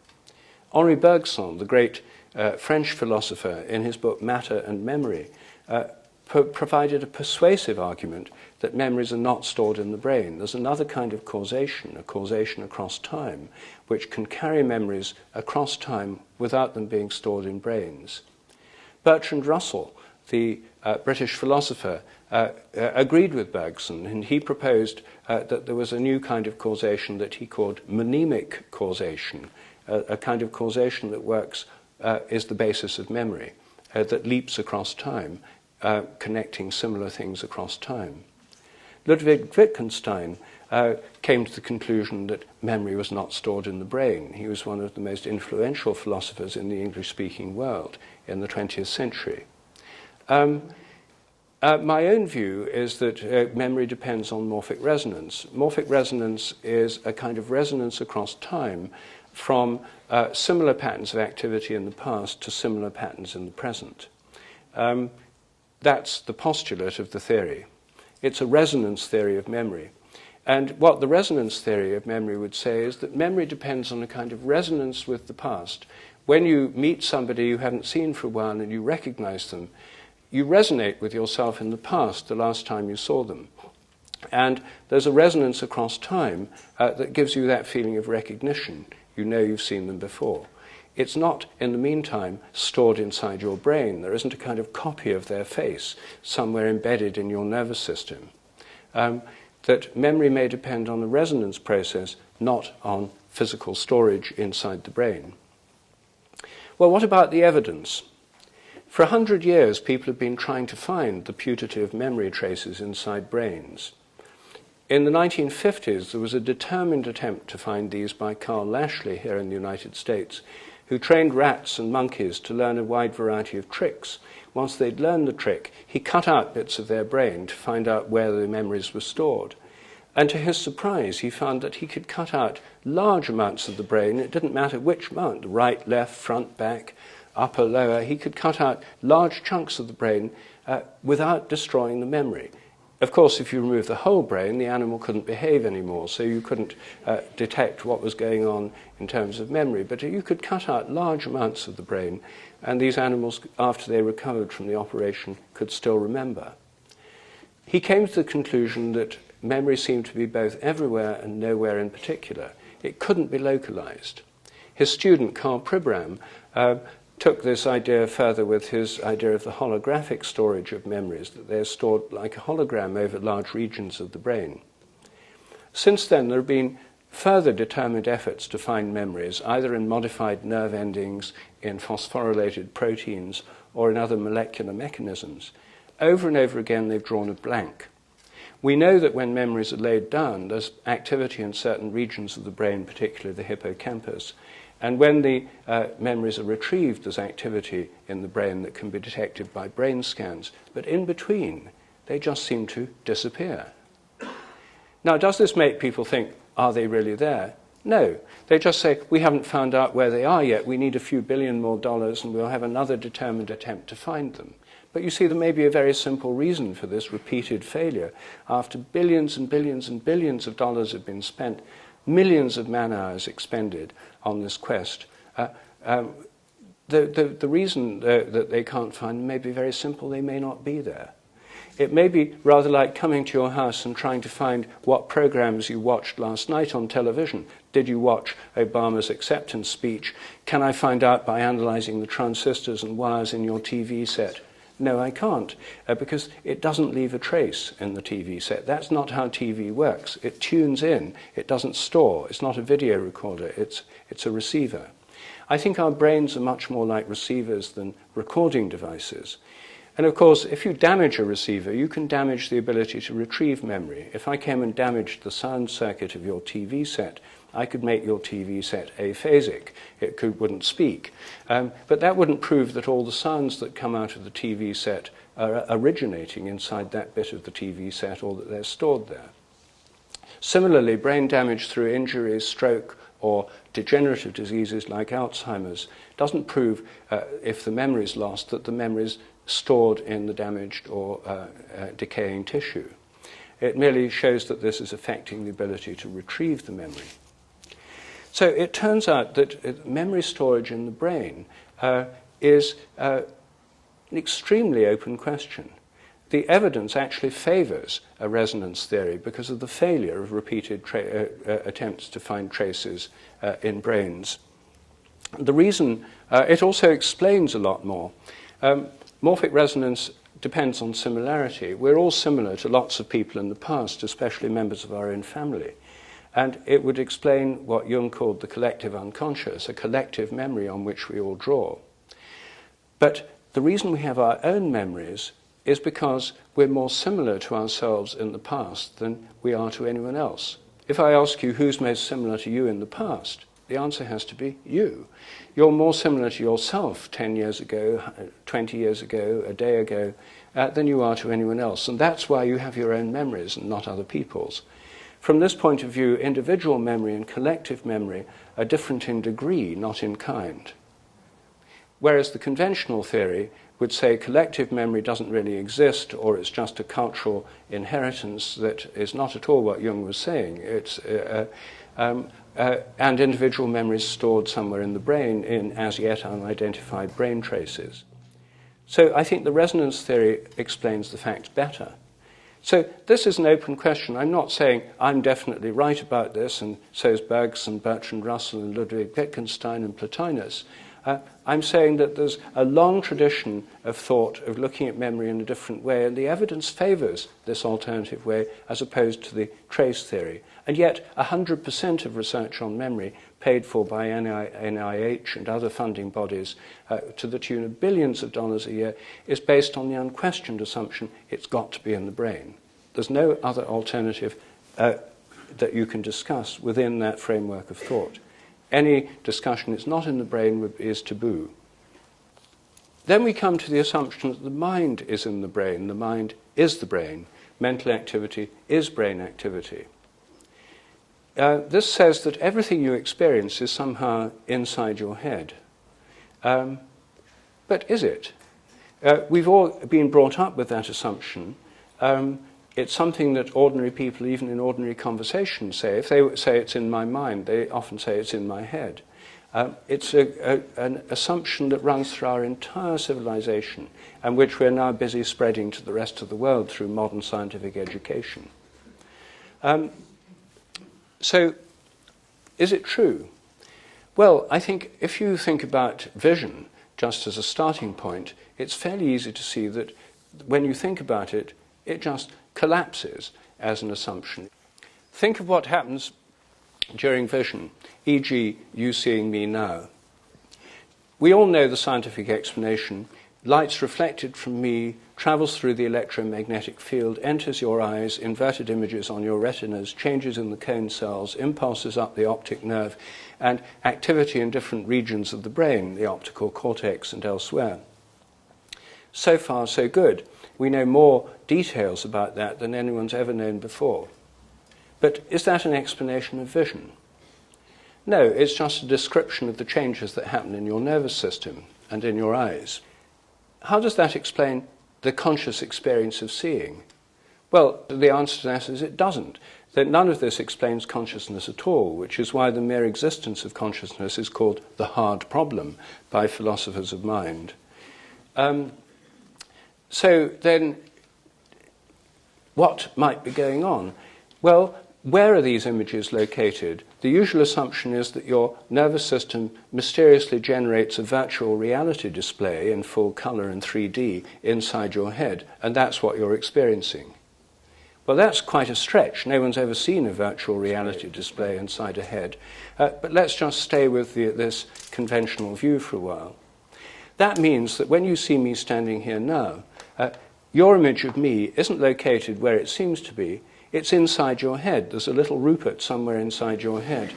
Henri Bergson, the great French philosopher, in his book Matter and Memory, provided a persuasive argument that memories are not stored in the brain. There's another kind of causation, a causation across time, which can carry memories across time without them being stored in brains. Bertrand Russell, the British philosopher, agreed with Bergson, and he proposed that there was a new kind of causation that he called mnemonic causation, a kind of causation that works, is the basis of memory, that leaps across time, connecting similar things across time. Ludwig Wittgenstein came to the conclusion that memory was not stored in the brain. He was one of the most influential philosophers in the English-speaking world in the 20th century. My own view is that memory depends on morphic resonance. Morphic resonance is a kind of resonance across time from similar patterns of activity in the past to similar patterns in the present. That's the postulate of the theory. It's a resonance theory of memory. And what the resonance theory of memory would say is that memory depends on a kind of resonance with the past. When you meet somebody you haven't seen for a while and you recognize them, you resonate with yourself in the past, the last time you saw them. And there's a resonance across time that gives you that feeling of recognition. you know you've seen them before. It's not, in the meantime, stored inside your brain. There isn't a kind of copy of their face somewhere embedded in your nervous system. That memory may depend on the resonance process, not on physical storage inside the brain. Well, what about the evidence? For 100 years, people have been trying to find the putative memory traces inside brains. In the 1950s, there was a determined attempt to find these by Carl Lashley here in the United States, who trained rats and monkeys to learn a wide variety of tricks. Once they'd learned the trick, he cut out bits of their brain to find out where the memories were stored. And to his surprise, he found that he could cut out large amounts of the brain. It didn't matter which amount, right, left, front, back, upper, lower. He could cut out large chunks of the brain without destroying the memory. Of course, if you remove the whole brain, the animal couldn't behave anymore, so you couldn't detect what was going on in terms of memory. But you could cut out large amounts of the brain, and these animals, after they recovered from the operation, could still remember. He came to the conclusion that memory seemed to be both everywhere and nowhere in particular. It couldn't be localized. His student, Karl Pribram, took this idea further with his idea of the holographic storage of memories, that they're stored like a hologram over large regions of the brain. Since then, there have been further determined efforts to find memories, either in modified nerve endings, in phosphorylated proteins, or in other molecular mechanisms. Over and over again, they've drawn a blank. We know that when memories are laid down, there's activity in certain regions of the brain, particularly the hippocampus. And when the memories are retrieved, there's activity in the brain that can be detected by brain scans. But in between, they just seem to disappear. Now, does this make people think, are they really there? No. They just say, we haven't found out where they are yet. We need a few billion more dollars, and we'll have another determined attempt to find them. But you see, there may be a very simple reason for this repeated failure. After billions and billions and billions of dollars have been spent, millions of man-hours expended on this quest, the reason that they can't find them may be very simple. They may not be there. It may be rather like coming to your house and trying to find what programs you watched last night on television. Did you watch Obama's acceptance speech? Can I find out by analyzing the transistors and wires in your TV set? No, I can't, because it doesn't leave a trace in the TV set. That's not how TV works. It tunes in. It doesn't store. It's not a video recorder. It's a receiver. I think our brains are much more like receivers than recording devices. And of course, if you damage a receiver, you can damage the ability to retrieve memory. If I came and damaged the sound circuit of your TV set, I could make your TV set aphasic. It wouldn't speak. But that wouldn't prove that all the sounds that come out of the TV set are originating inside that bit of the TV set, or that they're stored there. Similarly, brain damage through injuries, stroke, or degenerative diseases like Alzheimer's doesn't prove, if the memory is lost, that the memory is stored in the damaged or decaying tissue. It merely shows that this is affecting the ability to retrieve the memory. So it turns out that memory storage in the brain is an extremely open question. The evidence actually favors a resonance theory because of the failure of repeated attempts to find traces in brains. The reason, it also explains a lot more. Morphic resonance depends on similarity. We're all similar to lots of people in the past, especially members of our own family. And it would explain what Jung called the collective unconscious, a collective memory on which we all draw. But the reason we have our own memories is because we're more similar to ourselves in the past than we are to anyone else. If I ask you who's most similar to you in the past, the answer has to be you. You're more similar to yourself 10 years ago, 20 years ago, a day ago, than you are to anyone else. And that's why you have your own memories and not other people's. From this point of view, individual memory and collective memory are different in degree, not in kind. Whereas the conventional theory would say collective memory doesn't really exist, or it's just a cultural inheritance that is not at all what Jung was saying. It's and individual memory is stored somewhere in the brain in as yet unidentified brain traces. So I think the resonance theory explains the facts better. So this is an open question. I'm not saying I'm definitely right about this, and so is Bergson, Bertrand Russell, and Ludwig Wittgenstein, and Plotinus. I'm saying that there's a long tradition of thought of looking at memory in a different way, and the evidence favours this alternative way as opposed to the trace theory. And yet 100% of research on memory, paid for by NIH and other funding bodies to the tune of billions of dollars a year, is based on the unquestioned assumption it's got to be in the brain. There's no other alternative that you can discuss within that framework of thought. Any discussion it's not in the brain is taboo. Then we come to the assumption that the mind is in the brain. The mind is the brain. Mental activity is brain activity. This says that everything you experience is somehow inside your head. But is it? We've all been brought up with that assumption. It's something that ordinary people, even in ordinary conversation, say. If they say it's in my mind, they often say it's in my head. It's an assumption that runs through our entire civilization, and which we're now busy spreading to the rest of the world through modern scientific education. So, is it true? Well, I think if you think about vision just as a starting point, it's fairly easy to see that when you think about it, it just collapses as an assumption. Think of what happens during vision, e.g. you seeing me now. We all know the scientific explanation. Light's reflected from me, travels through the electromagnetic field, enters your eyes, inverted images on your retinas, changes in the cone cells, impulses up the optic nerve, and activity in different regions of the brain, the optical cortex and elsewhere. So far, so good. We know more details about that than anyone's ever known before. But is that an explanation of vision? No, it's just a description of the changes that happen in your nervous system and in your eyes. How does that explain the conscious experience of seeing? Well, the answer to that is it doesn't. That none of this explains consciousness at all, which is why the mere existence of consciousness is called the hard problem by philosophers of mind. So then, what might be going on? Well, where are these images located? The usual assumption is that your nervous system mysteriously generates a virtual reality display in full color and 3D inside your head, and that's what you're experiencing. Well, that's quite a stretch. No one's ever seen a virtual reality display inside a head. But let's just stay with this conventional view for a while. That means that when you see me standing here now, your image of me isn't located where it seems to be. It's inside your head. There's a little Rupert somewhere inside your head.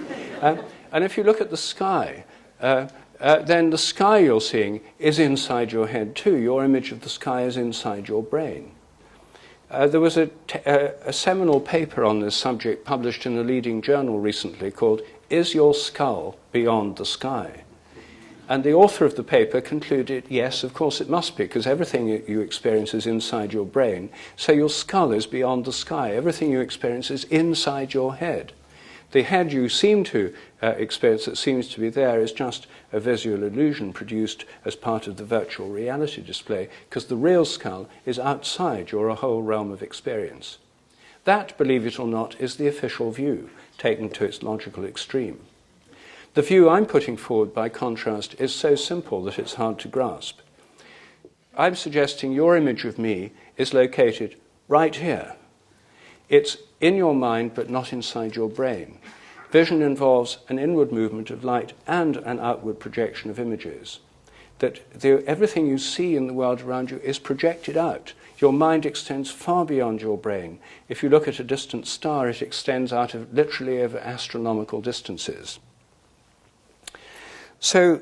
And if you look at the sky, then the sky you're seeing is inside your head too. Your image of the sky is inside your brain. There was a seminal paper on this subject published in a leading journal recently called "Is Your Skull Beyond the Sky?" And the author of the paper concluded, yes, of course it must be, because everything you experience is inside your brain. So your skull is beyond the sky. Everything you experience is inside your head. The head you seem to experience that seems to be there is just a visual illusion produced as part of the virtual reality display, because the real skull is outside your whole realm of experience. That, believe it or not, is the official view, taken to its logical extreme. The view I'm putting forward, by contrast, is so simple that it's hard to grasp. I'm suggesting your image of me is located right here. It's in your mind, but not inside your brain. Vision involves an inward movement of light and an outward projection of images. That everything you see in the world around you is projected out. Your mind extends far beyond your brain. If you look at a distant star, it extends out of literally over astronomical distances. So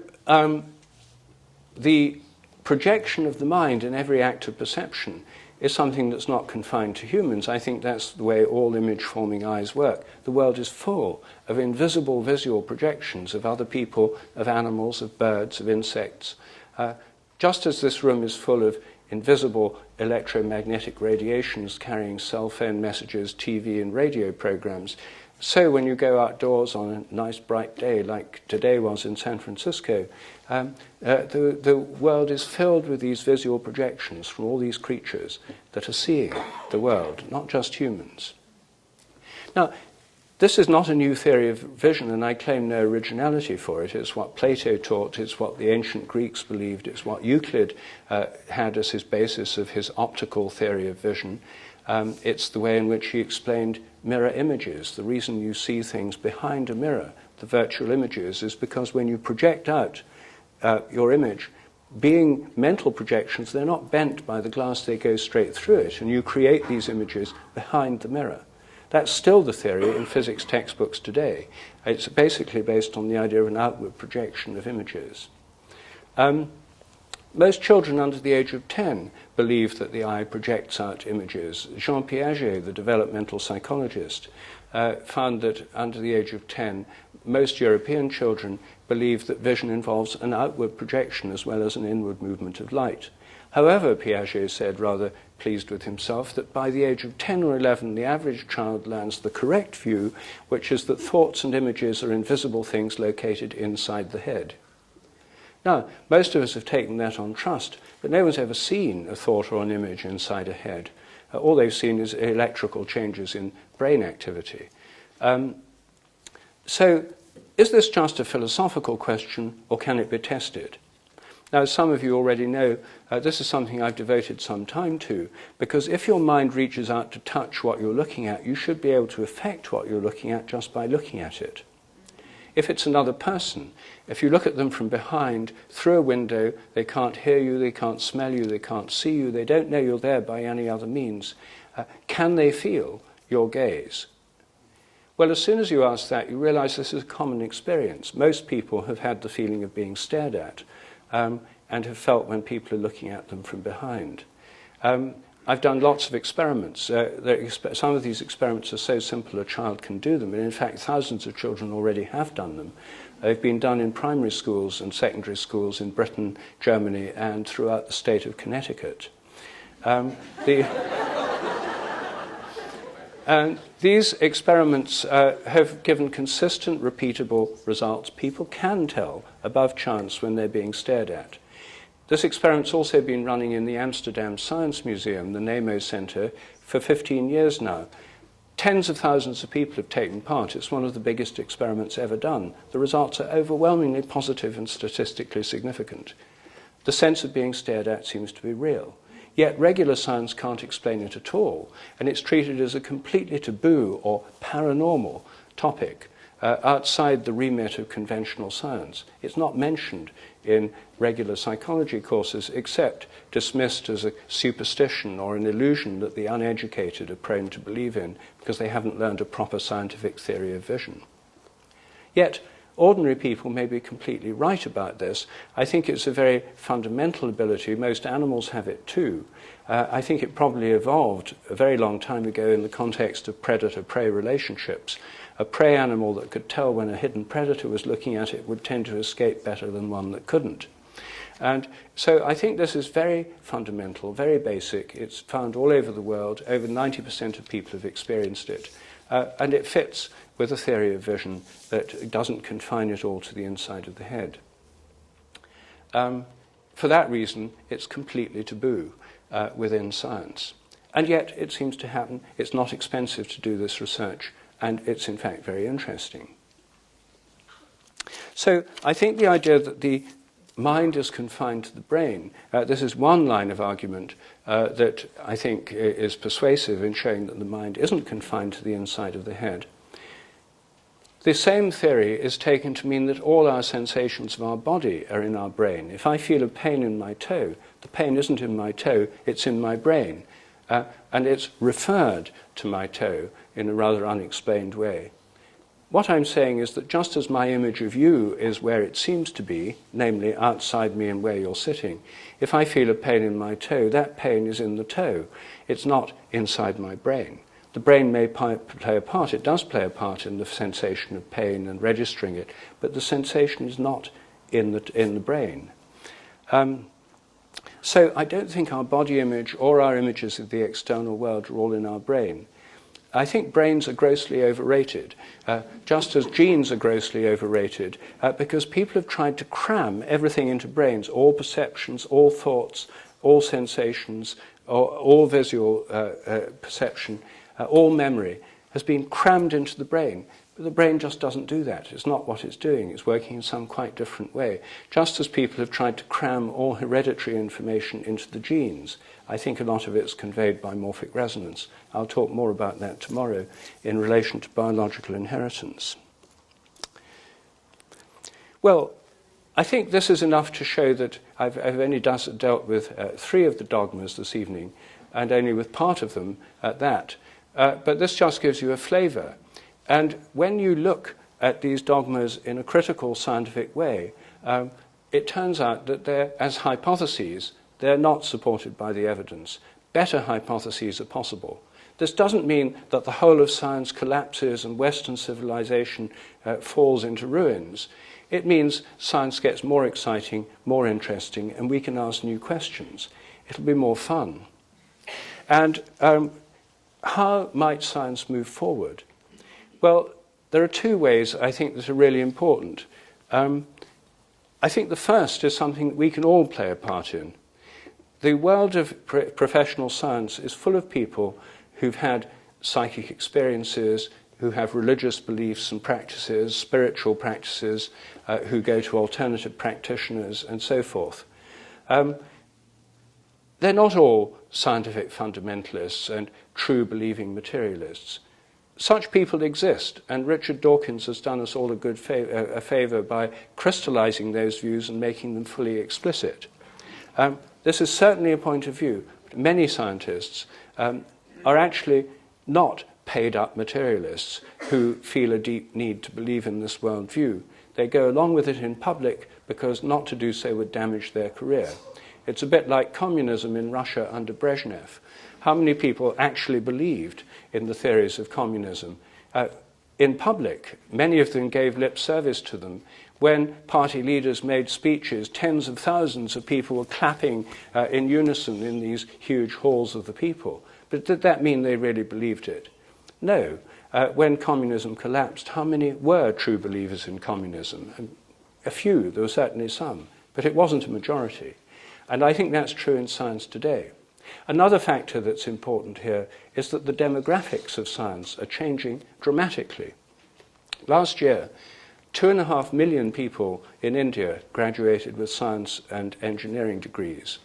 the projection of the mind in every act of perception is something that's not confined to humans. I think that's the way all image-forming eyes work. The world is full of invisible visual projections of other people, of animals, of birds, of insects. Just as this room is full of invisible electromagnetic radiations carrying cell phone messages, TV and radio programs, So when you go outdoors on a nice bright day like today was in San Francisco, the world is filled with these visual projections from all these creatures that are seeing the world, not just humans. Now, this is not a new theory of vision, and I claim no originality for it. It's what Plato taught, it's what the ancient Greeks believed, it's what Euclid had as his basis of his optical theory of vision. It's the way in which he explained mirror images. The reason you see things behind a mirror, the virtual images, is because when you project out your image, being mental projections, they're not bent by the glass, they go straight through it, and you create these images behind the mirror. That's still the theory in physics textbooks today. It's basically based on the idea of an outward projection of images. Most children under the age of 10 believe that the eye projects out images. Jean Piaget, the developmental psychologist, found that under the age of 10, most European children believe that vision involves an outward projection as well as an inward movement of light. However, Piaget said, rather pleased with himself, that by the age of 10 or 11, the average child learns the correct view, which is that thoughts and images are invisible things located inside the head. Now, most of us have taken that on trust, but no one's ever seen a thought or an image inside a head. All they've seen is electrical changes in brain activity. So, is this just a philosophical question, or can it be tested? Now, as some of you already know, this is something I've devoted some time to, because if your mind reaches out to touch what you're looking at, you should be able to affect what you're looking at just by looking at it. If it's another person, if you look at them from behind, through a window, they can't hear you, they can't smell you, they can't see you, they don't know you're there by any other means, can they feel your gaze? Well, as soon as you ask that, you realize this is a common experience. Most people have had the feeling of being stared at, and have felt when people are looking at them from behind. I've done lots of experiments. Some of these experiments are so simple a child can do them, and in fact thousands of children already have done them. They've been done in primary schools and secondary schools in Britain, Germany, and throughout the state of Connecticut. And these experiments have given consistent, repeatable results. People can tell above chance when they're being stared at. This experiment's also been running in the Amsterdam Science Museum, the NEMO Center, for 15 years now. Tens of thousands of people have taken part. It's one of the biggest experiments ever done. The results are overwhelmingly positive and statistically significant. The sense of being stared at seems to be real. Yet regular science can't explain it at all, and it's treated as a completely taboo or paranormal topic outside the remit of conventional science. It's not mentioned in regular psychology courses except dismissed as a superstition or an illusion that the uneducated are prone to believe in because they haven't learned a proper scientific theory of vision. Yet, ordinary people may be completely right about this. I think it's a very fundamental ability. Most animals have it too. I think it probably evolved a very long time ago in the context of predator-prey relationships. A prey animal that could tell when a hidden predator was looking at it would tend to escape better than one that couldn't. And so I think this is very fundamental, very basic. It's found all over the world. Over 90% of people have experienced it. And it fits with a theory of vision that doesn't confine it all to the inside of the head. For that reason, it's completely taboo within science. And yet, it seems to happen. It's not expensive to do this research, and it's in fact very interesting. So I think the idea that the mind is confined to the brain, this is one line of argument that I think is persuasive in showing that the mind isn't confined to the inside of the head. The same theory is taken to mean that all our sensations of our body are in our brain. If I feel a pain in my toe, the pain isn't in my toe, it's in my brain. And it's referred to my toe in a rather unexplained way. What I'm saying is that just as my image of you is where it seems to be, namely outside me and where you're sitting, if I feel a pain in my toe, that pain is in the toe. It's not inside my brain. The brain may play a part, it does play a part in the sensation of pain and registering it, but the sensation is not in the brain. So I don't think our body image or our images of the external world are all in our brain. I think brains are grossly overrated, just as genes are grossly overrated, because people have tried to cram everything into brains, all perceptions, all thoughts, all sensations, all visual perception, all memory has been crammed into the brain. But the brain just doesn't do that. It's not what it's doing. It's working in some quite different way. Just as people have tried to cram all hereditary information into the genes, I think a lot of it's conveyed by morphic resonance. I'll talk more about that tomorrow in relation to biological inheritance. Well, I think this is enough to show that I've only dealt with 3 of the dogmas this evening, and only with part of them at that. But this just gives you a flavour. And when you look at these dogmas in a critical scientific way, it turns out that they're, as hypotheses, they're not supported by the evidence. Better hypotheses are possible. This doesn't mean that the whole of science collapses and Western civilization falls into ruins. It means science gets more exciting, more interesting, and we can ask new questions. It'll be more fun. And how might science move forward? Well, there are 2 ways I think that are really important. I think the first is something that we can all play a part in. The world of professional science is full of people who've had psychic experiences, who have religious beliefs and practices, spiritual practices, who go to alternative practitioners, and so forth. They're not all scientific fundamentalists and true believing materialists. Such people exist, and Richard Dawkins has done us all a favour by crystallising those views and making them fully explicit. This is certainly a point of view. Many scientists are actually not paid-up materialists who feel a deep need to believe in this worldview. They go along with it in public because not to do so would damage their career. It's a bit like communism in Russia under Brezhnev. How many people actually believed in the theories of communism? In public, many of them gave lip service to them. When party leaders made speeches, tens of thousands of people were clapping in unison in these huge halls of the people. But did that mean they really believed it? No. When communism collapsed, how many were true believers in communism? A few, there were certainly some, but it wasn't a majority. And I think that's true in science today. Another factor that's important here is that the demographics of science are changing dramatically. Last year, 2.5 million people in India graduated with science and engineering degrees.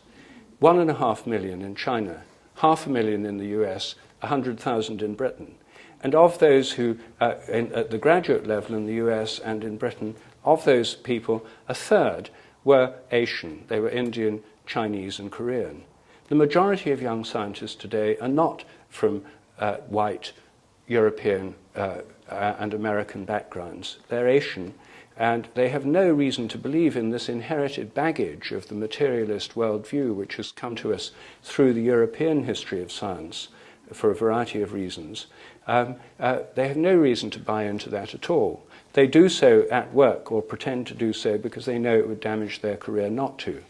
1.5 million in China, 500,000 in the US, 100,000 in Britain. And of those who, at the graduate level in the US and in Britain, of those people, 1/3 were Asian. They were Indian, Chinese, and Korean. The majority of young scientists today are not from white, European, and American backgrounds. They're Asian, and they have no reason to believe in this inherited baggage of the materialist worldview which has come to us through the European history of science for a variety of reasons. They have no reason to buy into that at all. They do so at work or pretend to do so because they know it would damage their career not to.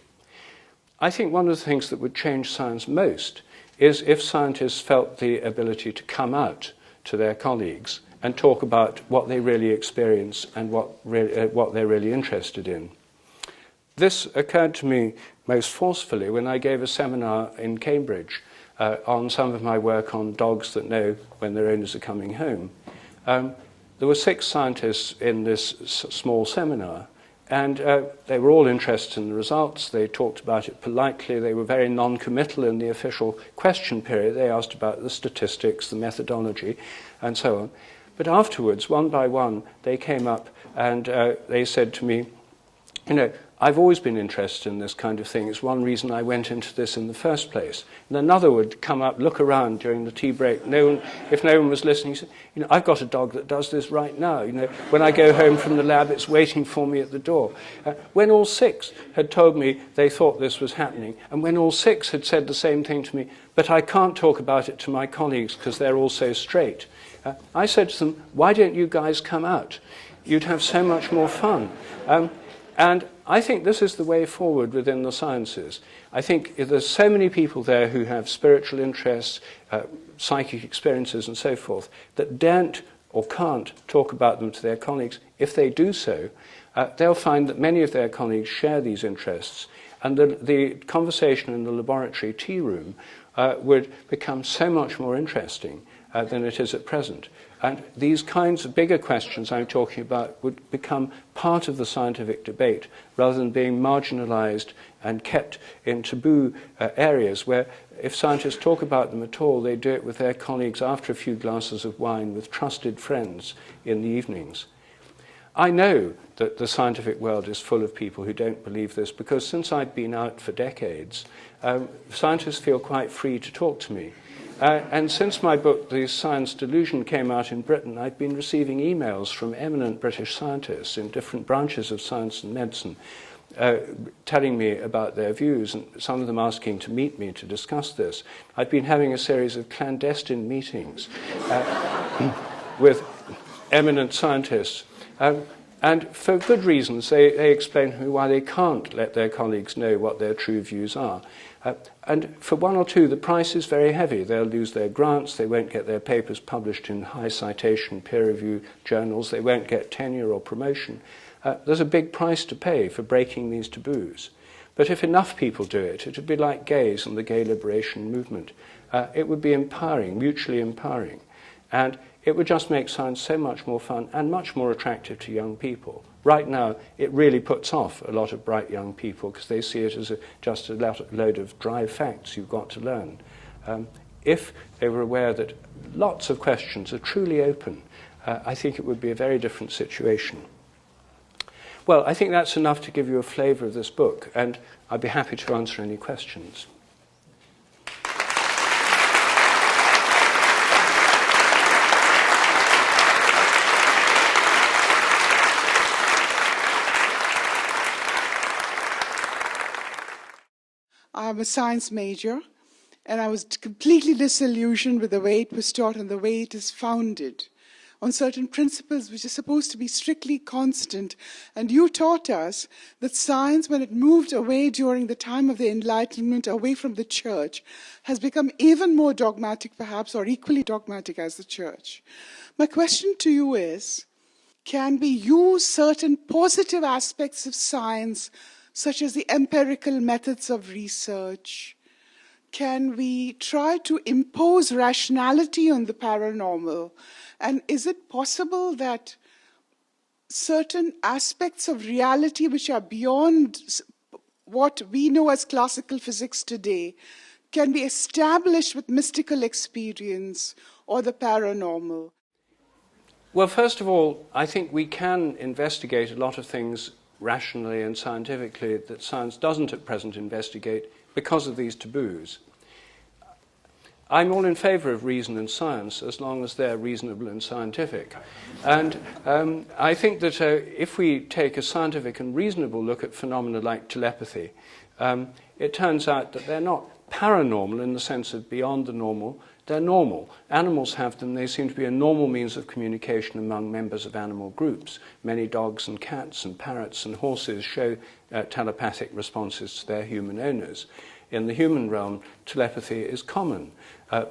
I think one of the things that would change science most is if scientists felt the ability to come out to their colleagues and talk about what they really experience and what they're really interested in. This occurred to me most forcefully when I gave a seminar in Cambridge on some of my work on dogs that know when their owners are coming home. There were 6 scientists in this small seminar, and they were all interested in the results. They talked about it politely. They were very non-committal in the official question period. They asked about the statistics, the methodology, and so on. But afterwards, one by one, they came up and they said to me, you know, I've always been interested in this kind of thing. It's one reason I went into this in the first place. And another would come up, look around during the tea break. If no one was listening, he said, you know, I've got a dog that does this right now. You know, when I go home from the lab, it's waiting for me at the door. When all 6 had told me they thought this was happening, and when all 6 had said the same thing to me, but I can't talk about it to my colleagues because they're all so straight, I said to them, why don't you guys come out? You'd have so much more fun. And I think this is the way forward within the sciences. I think there's so many people there who have spiritual interests, psychic experiences and so forth, that don't or can't talk about them to their colleagues. If they do so, they'll find that many of their colleagues share these interests, and the conversation in the laboratory tea room would become so much more interesting than it is at present. And these kinds of bigger questions I'm talking about would become part of the scientific debate rather than being marginalized and kept in taboo areas where if scientists talk about them at all, they do it with their colleagues after a few glasses of wine with trusted friends in the evenings. I know that the scientific world is full of people who don't believe this because since I've been out for decades, scientists feel quite free to talk to me. And since my book, The Science Delusion, came out in Britain, I've been receiving emails from eminent British scientists in different branches of science and medicine telling me about their views, and some of them asking to meet me to discuss this. I've been having a series of clandestine meetings with eminent scientists. And for good reasons, they explain to me why they can't let their colleagues know what their true views are. And for one or two, the price is very heavy. They'll lose their grants, they won't get their papers published in high citation, peer-reviewed journals, they won't get tenure or promotion. There's a big price to pay for breaking these taboos. But if enough people do it, it would be like gays and the gay liberation movement. It would be empowering, mutually empowering. And it would just make science so much more fun and much more attractive to young people. Right now, it really puts off a lot of bright young people because they see it as just a load of dry facts you've got to learn. If they were aware that lots of questions are truly open, I think it would be a very different situation. Well, I think that's enough to give you a flavour of this book, and I'd be happy to answer any questions. I'm a science major, and I was completely disillusioned with the way it was taught and the way it is founded on certain principles which are supposed to be strictly constant. And you taught us that science, when it moved away during the time of the Enlightenment, away from the church, has become even more dogmatic perhaps, or equally dogmatic as the church. My question to you is, can we use certain positive aspects of science, such as the empirical methods of research? Can we try to impose rationality on the paranormal? And is it possible that certain aspects of reality which are beyond what we know as classical physics today can be established with mystical experience or the paranormal? Well, first of all, I think we can investigate a lot of things rationally and scientifically that science doesn't at present investigate because of these taboos. I'm all in favour of reason and science as long as they're reasonable and scientific. And I think that if we take a scientific and reasonable look at phenomena like telepathy, it turns out that they're not paranormal in the sense of beyond the normal. They're normal. Animals have them. They seem to be a normal means of communication among members of animal groups. Many dogs and cats and parrots and horses show telepathic responses to their human owners. In the human realm, telepathy is common.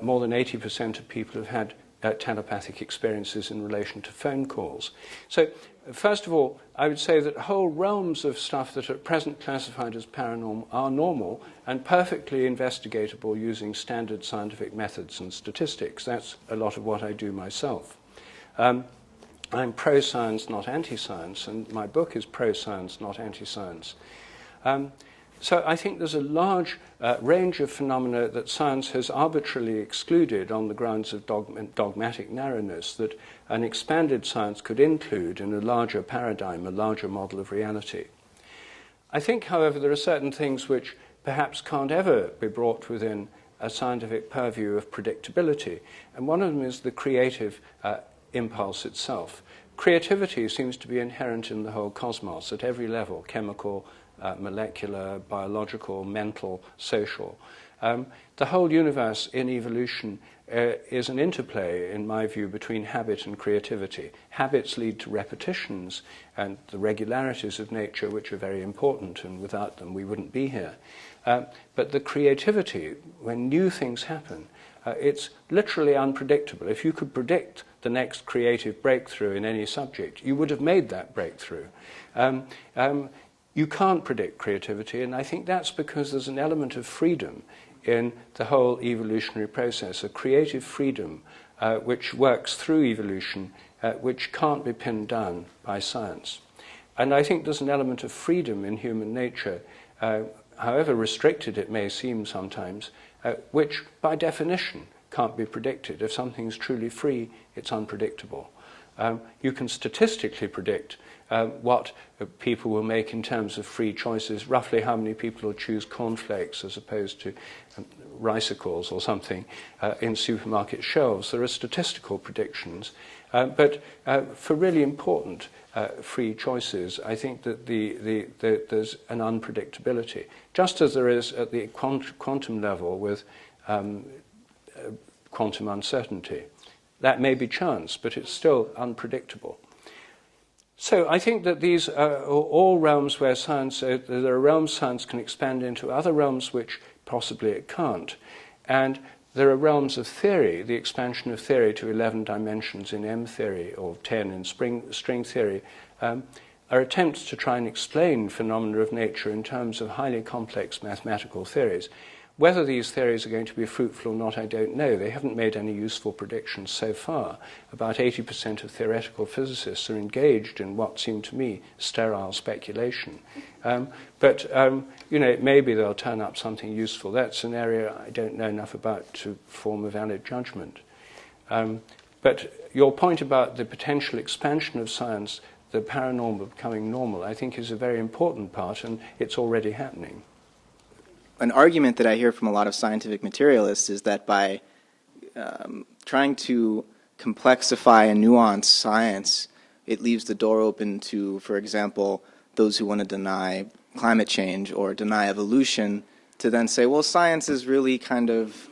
More than 80% of people have had telepathic experiences in relation to phone calls. So, first of all, I would say that whole realms of stuff that are at present classified as paranormal are normal and perfectly investigatable using standard scientific methods and statistics. That's a lot of what I do myself. I'm pro-science, not anti-science, and my book is pro-science, not anti-science. So I think there's a large range of phenomena that science has arbitrarily excluded on the grounds of dogmatic narrowness that an expanded science could include in a larger paradigm, a larger model of reality. I think, however, there are certain things which perhaps can't ever be brought within a scientific purview of predictability, and one of them is the creative impulse itself. Creativity seems to be inherent in the whole cosmos at every level, chemical, molecular, biological, mental, social. The whole universe in evolution is an interplay, in my view, between habit and creativity. Habits lead to repetitions and the regularities of nature, which are very important, and without them we wouldn't be here. But the creativity, when new things happen, it's literally unpredictable. If you could predict the next creative breakthrough in any subject, you would have made that breakthrough. You can't predict creativity, and I think that's because there's an element of freedom in the whole evolutionary process, a creative freedom which works through evolution, which can't be pinned down by science. And I think there's an element of freedom in human nature, however restricted it may seem sometimes, which by definition can't be predicted. If something's truly free, it's unpredictable. You can statistically predict what people will make in terms of free choices, roughly how many people will choose cornflakes as opposed to ricicles or something in supermarket shelves. There are statistical predictions. But for really important free choices, I think that there's an unpredictability, just as there is at the quantum level with quantum uncertainty. That may be chance, but it's still unpredictable. So I think that these are all realms where science, there are realms science can expand into, other realms which possibly it can't. And there are realms of theory, the expansion of theory to 11 dimensions in M theory or 10 in string theory, are attempts to try and explain phenomena of nature in terms of highly complex mathematical theories. Whether these theories are going to be fruitful or not, I don't know. They haven't made any useful predictions so far. About 80% of theoretical physicists are engaged in what seem to me sterile speculation. But maybe they'll turn up something useful. That's an area I don't know enough about to form a valid judgment. But your point about the potential expansion of science, the paranormal becoming normal, I think is a very important part, and it's already happening. An argument that I hear from a lot of scientific materialists is that by trying to complexify and nuance science, it leaves the door open to, for example, those who want to deny climate change or deny evolution, to then say, well, science is really kind of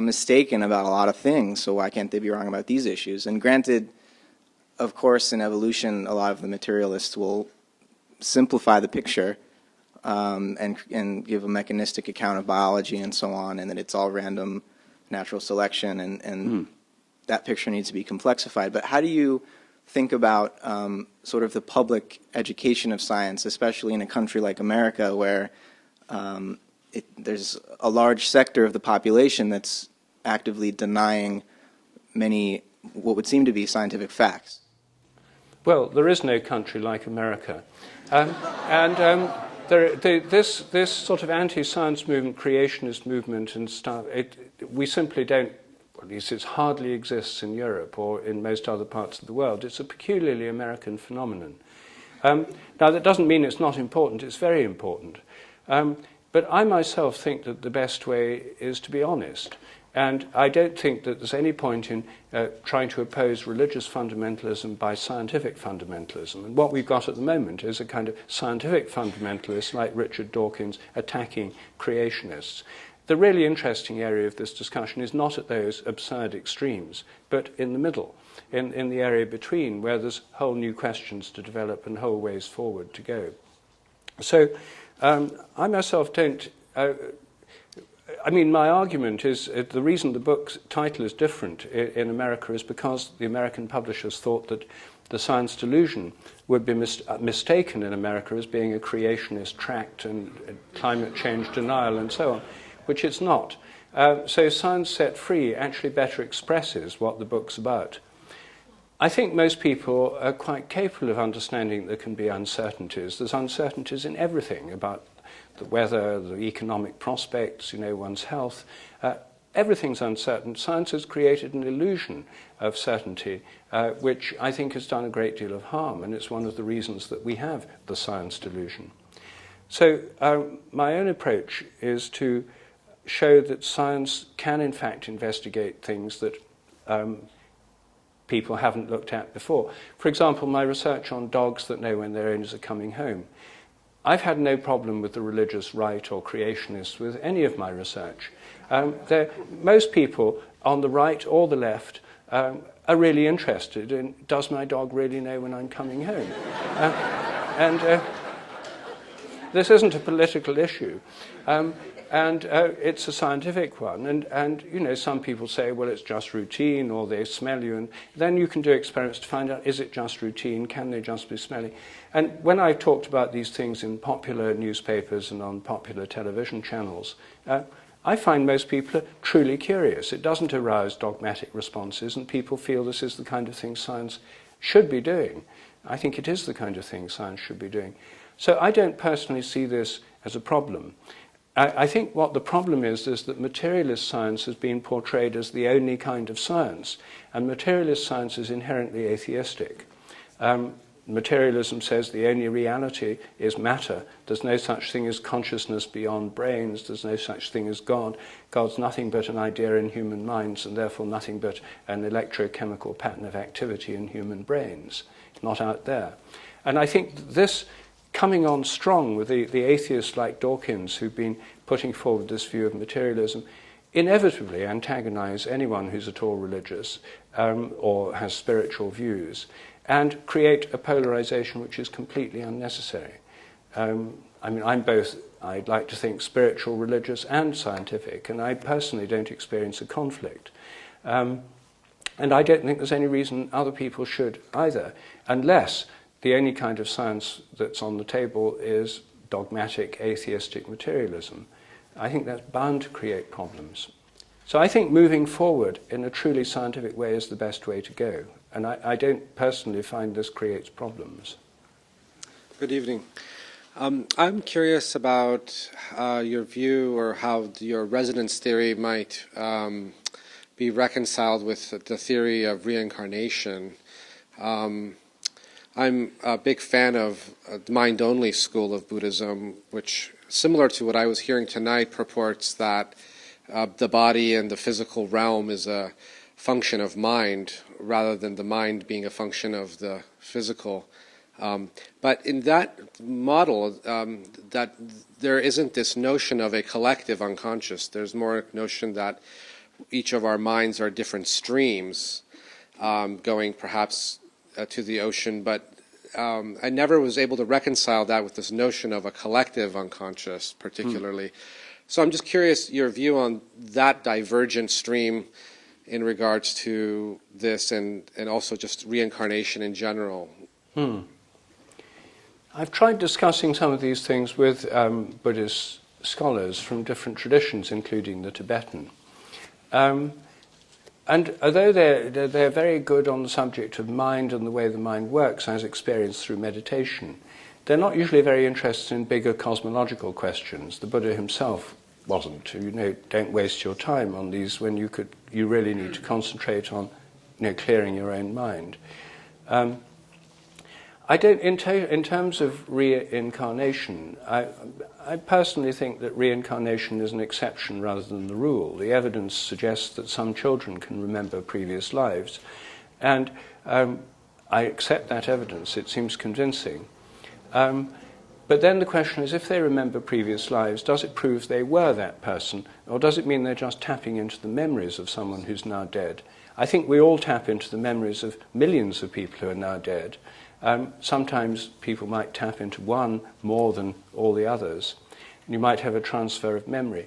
mistaken about a lot of things, so why can't they be wrong about these issues? And granted, of course, in evolution, a lot of the materialists will simplify the picture and give a mechanistic account of biology and so on, and that it's all random natural selection, and that picture needs to be complexified. But how do you think about sort of the public education of science, especially in a country like America, where there's a large sector of the population that's actively denying many what would seem to be scientific facts? Well, there is no country like America. This sort of anti-science movement, creationist movement and stuff, we simply don't, at least it hardly exists in Europe or in most other parts of the world. It's a peculiarly American phenomenon. Now, that doesn't mean it's not important. It's very important. But I myself think that the best way is to be honest. And I don't think that there's any point in trying to oppose religious fundamentalism by scientific fundamentalism. And what we've got at the moment is a kind of scientific fundamentalist like Richard Dawkins attacking creationists. The really interesting area of this discussion is not at those absurd extremes, but in the middle, in the area between, where there's whole new questions to develop and whole ways forward to go. So I myself don't... my argument is the reason the book's title is different in America is because the American publishers thought that The Science Delusion would be mistaken in America as being a creationist tract and climate change denial and so on, which it's not. So Science Set Free actually better expresses what the book's about. I think most people are quite capable of understanding there can be uncertainties. There's uncertainties in everything about the weather, the economic prospects, one's health. Everything's uncertain. Science has created an illusion of certainty, which I think has done a great deal of harm, and it's one of the reasons that we have the science delusion. So my own approach is to show that science can in fact investigate things that people haven't looked at before. For example, my research on dogs that know when their owners are coming home. I've had no problem with the religious right or creationists with any of my research. Most people on the right or the left are really interested in, does my dog really know when I'm coming home? And this isn't a political issue. And it's a scientific one. And you know, some people say, well, it's just routine, or they smell you. And then you can do experiments to find out, is it just routine? Can they just be smelly? And when I've talked about these things in popular newspapers and on popular television channels, I find most people are truly curious. It doesn't arouse dogmatic responses, and people feel this is the kind of thing science should be doing. I think it is the kind of thing science should be doing. So I don't personally see this as a problem. I think what the problem is that materialist science has been portrayed as the only kind of science, and materialist science is inherently atheistic. Materialism says the only reality is matter. There's no such thing as consciousness beyond brains. There's no such thing as God. God's nothing but an idea in human minds, and therefore nothing but an electrochemical pattern of activity in human brains, not out there. And I think this coming on strong with the atheists like Dawkins, who've been putting forward this view of materialism, inevitably antagonize anyone who's at all religious or has spiritual views, and create a polarization which is completely unnecessary. I mean, I'd like to think, spiritual, religious, and scientific, and I personally don't experience a conflict. And I don't think there's any reason other people should either, unless the only kind of science that's on the table is dogmatic, atheistic materialism. I think that's bound to create problems. So I think moving forward in a truly scientific way is the best way to go. And I don't personally find this creates problems. Good evening. I'm curious about your view, or how your resonance theory might be reconciled with the theory of reincarnation. I'm a big fan of the mind-only school of Buddhism, which, similar to what I was hearing tonight, purports that the body and the physical realm is a function of mind, rather than the mind being a function of the physical. But in that model, that there isn't this notion of a collective unconscious. There's more a notion that each of our minds are different streams going perhaps to the ocean, but I never was able to reconcile that with this notion of a collective unconscious particularly. So I'm just curious your view on that divergent stream in regards to this, and also just reincarnation in general. I've tried discussing some of these things with Buddhist scholars from different traditions, including the Tibetan. And although they're very good on the subject of mind and the way the mind works as experienced through meditation, they're not usually very interested in bigger cosmological questions. The Buddha himself wasn't. You know, don't waste your time on these when you really need to concentrate on, you know, clearing your own mind. I don't, in terms of reincarnation, I personally think that reincarnation is an exception rather than the rule. The evidence suggests that some children can remember previous lives, and I accept that evidence. It seems convincing. But then the question is, if they remember previous lives, does it prove they were that person, or does it mean they're just tapping into the memories of someone who's now dead? I think we all tap into the memories of millions of people who are now dead. Sometimes people might tap into one more than all the others. You might have a transfer of memory.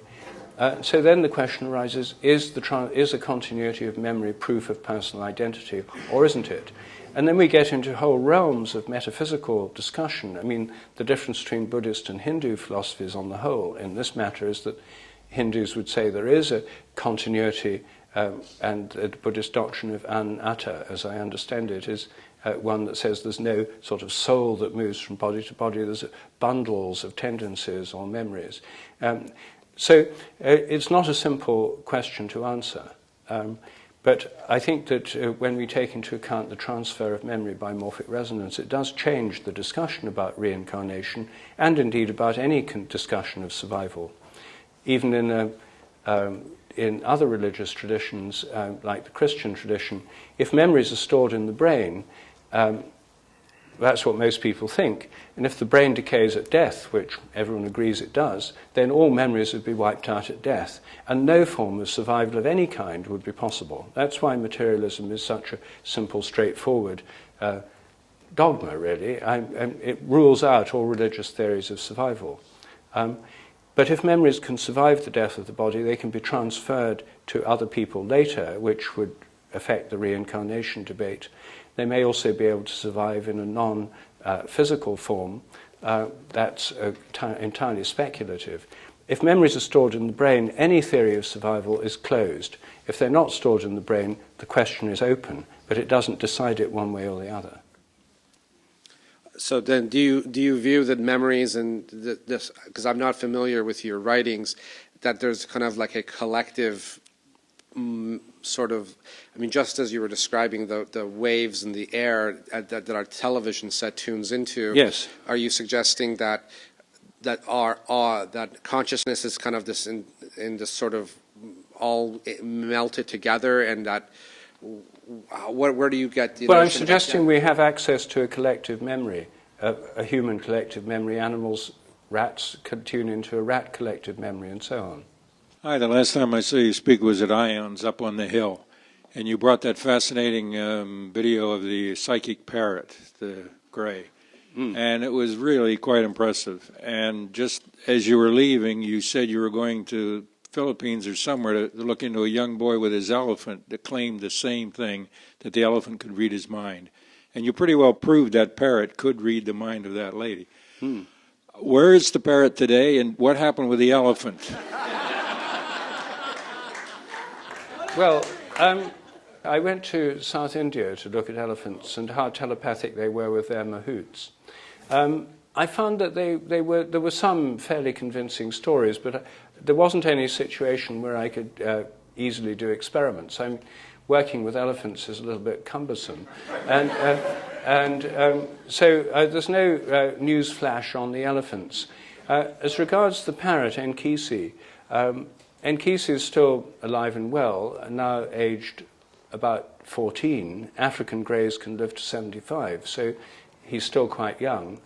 So then the question arises, is a continuity of memory proof of personal identity, or isn't it? And then we get into whole realms of metaphysical discussion. I mean, the difference between Buddhist and Hindu philosophies on the whole in this matter is that Hindus would say there is a continuity, and the Buddhist doctrine of anatta, as I understand it, is one that says there's no sort of soul that moves from body to body. There's bundles of tendencies or memories. So it's not a simple question to answer. But I think that when we take into account the transfer of memory by morphic resonance, it does change the discussion about reincarnation, and indeed about any discussion of survival. Even in other religious traditions, like the Christian tradition, if memories are stored in the brain, that's what most people think. And if the brain decays at death, which everyone agrees it does, then all memories would be wiped out at death, and no form of survival of any kind would be possible. That's why materialism is such a simple, straightforward dogma, really. It rules out all religious theories of survival. But if memories can survive the death of the body, they can be transferred to other people later, which would affect the reincarnation debate. They may also be able to survive in a non-physical form that's entirely speculative. If memories are stored in the brain, any theory of survival is closed. If they're not stored in the brain, the question is open, but it doesn't decide it one way or the other. So then, do you view that memories and this, because I'm not familiar with your writings, that there's kind of like a collective sort of, I mean, just as you were describing the waves in the air that our television set tunes into, yes, are you suggesting that that consciousness is kind of this in this sort of all melted together, and that where do you get the Well, I'm suggesting we have access to a collective memory, a human collective memory. Animals, rats could tune into a rat collective memory, and so on. Hi, the last time I saw you speak was at Ions up on the hill, and you brought that fascinating video of the psychic parrot, the gray, and it was really quite impressive. And just as you were leaving, you said you were going to Philippines or somewhere to look into a young boy with his elephant that claimed the same thing, that the elephant could read his mind. And you pretty well proved that parrot could read the mind of that lady. Where is the parrot today, and what happened with the elephant? Well, I went to South India to look at elephants and how telepathic they were with their mahouts. I found that there were some fairly convincing stories, but there wasn't any situation where I could easily do experiments. Working with elephants is a little bit cumbersome. So there's no news flash on the elephants. As regards the parrot, Enquiry, Enquiry is still alive and well, now aged about 14. African greys can live to 75, so he's still quite young.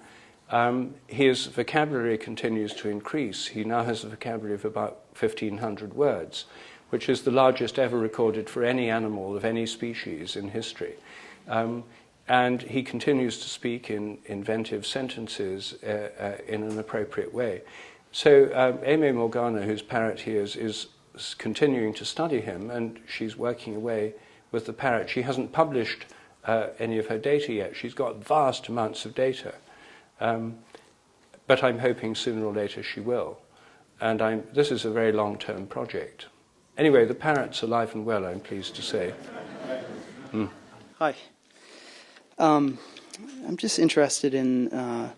His vocabulary continues to increase. He now has a vocabulary of about 1,500 words, which is the largest ever recorded for any animal of any species in history. And he continues to speak in inventive sentences in an appropriate way. So Amy Morgana, whose parrot he is continuing to study him, and she's working away with the parrot. She hasn't published any of her data yet. She's got vast amounts of data. But I'm hoping sooner or later she will. And this is a very long-term project. Anyway, the parrot's alive and well, I'm pleased to say. Hi. I'm just interested in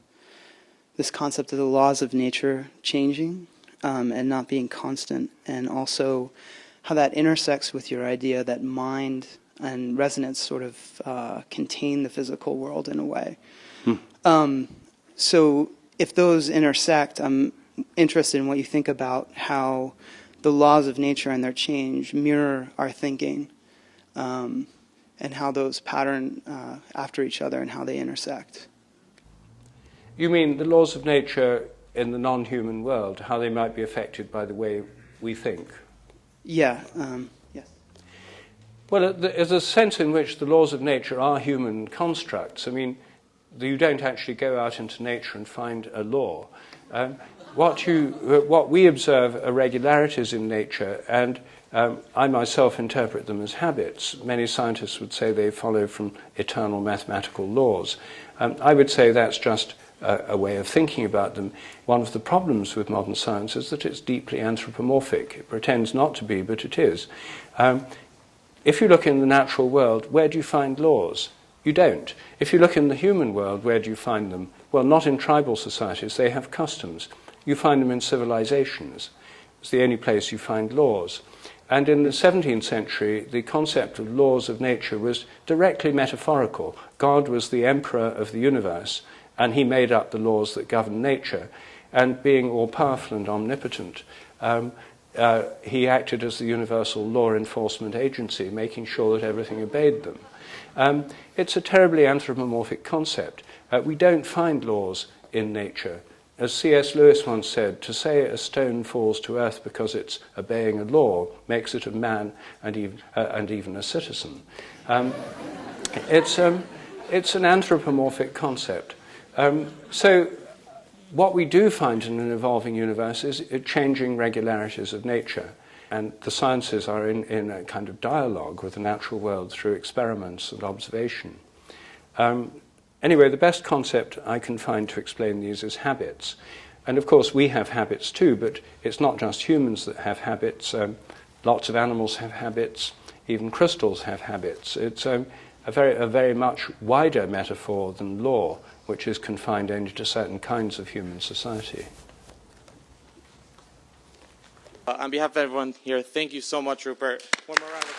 this concept of the laws of nature changing and not being constant, and also how that intersects with your idea that mind and resonance sort of contain the physical world in a way. So if those intersect, I'm interested in what you think about how the laws of nature and their change mirror our thinking, and how those pattern after each other and how they intersect. You mean the laws of nature in the non-human world, how they might be affected by the way we think? Yeah, yes. Well, there's a sense in which the laws of nature are human constructs. I mean, you don't actually go out into nature and find a law. What we observe are regularities in nature, and I myself interpret them as habits. Many scientists would say they follow from eternal mathematical laws. I would say that's just a way of thinking about them. One of the problems with modern science is that it's deeply anthropomorphic. It pretends not to be, but it is. If you look in the natural world, where do you find laws? You don't. If you look in the human world, where do you find them? Well, not in tribal societies. They have customs. You find them in civilizations. It's the only place you find laws. And in the 17th century, the concept of laws of nature was directly metaphorical. God was the emperor of the universe, and he made up the laws that govern nature. And being all-powerful and omnipotent, he acted as the universal law enforcement agency, making sure that everything obeyed them. It's a terribly anthropomorphic concept. We don't find laws in nature. As C.S. Lewis once said, to say a stone falls to earth because it's obeying a law makes it a man and even a citizen. It's an anthropomorphic concept. So what we do find in an evolving universe is changing regularities of nature. And the sciences are in a kind of dialogue with the natural world through experiments and observation. Anyway, the best concept I can find to explain these is habits. And of course, we have habits too, but it's not just humans that have habits. Lots of animals have habits. Even crystals have habits. It's a very much wider metaphor than law, which is confined only to certain kinds of human society. On behalf of everyone here, thank you so much, Rupert. One more round of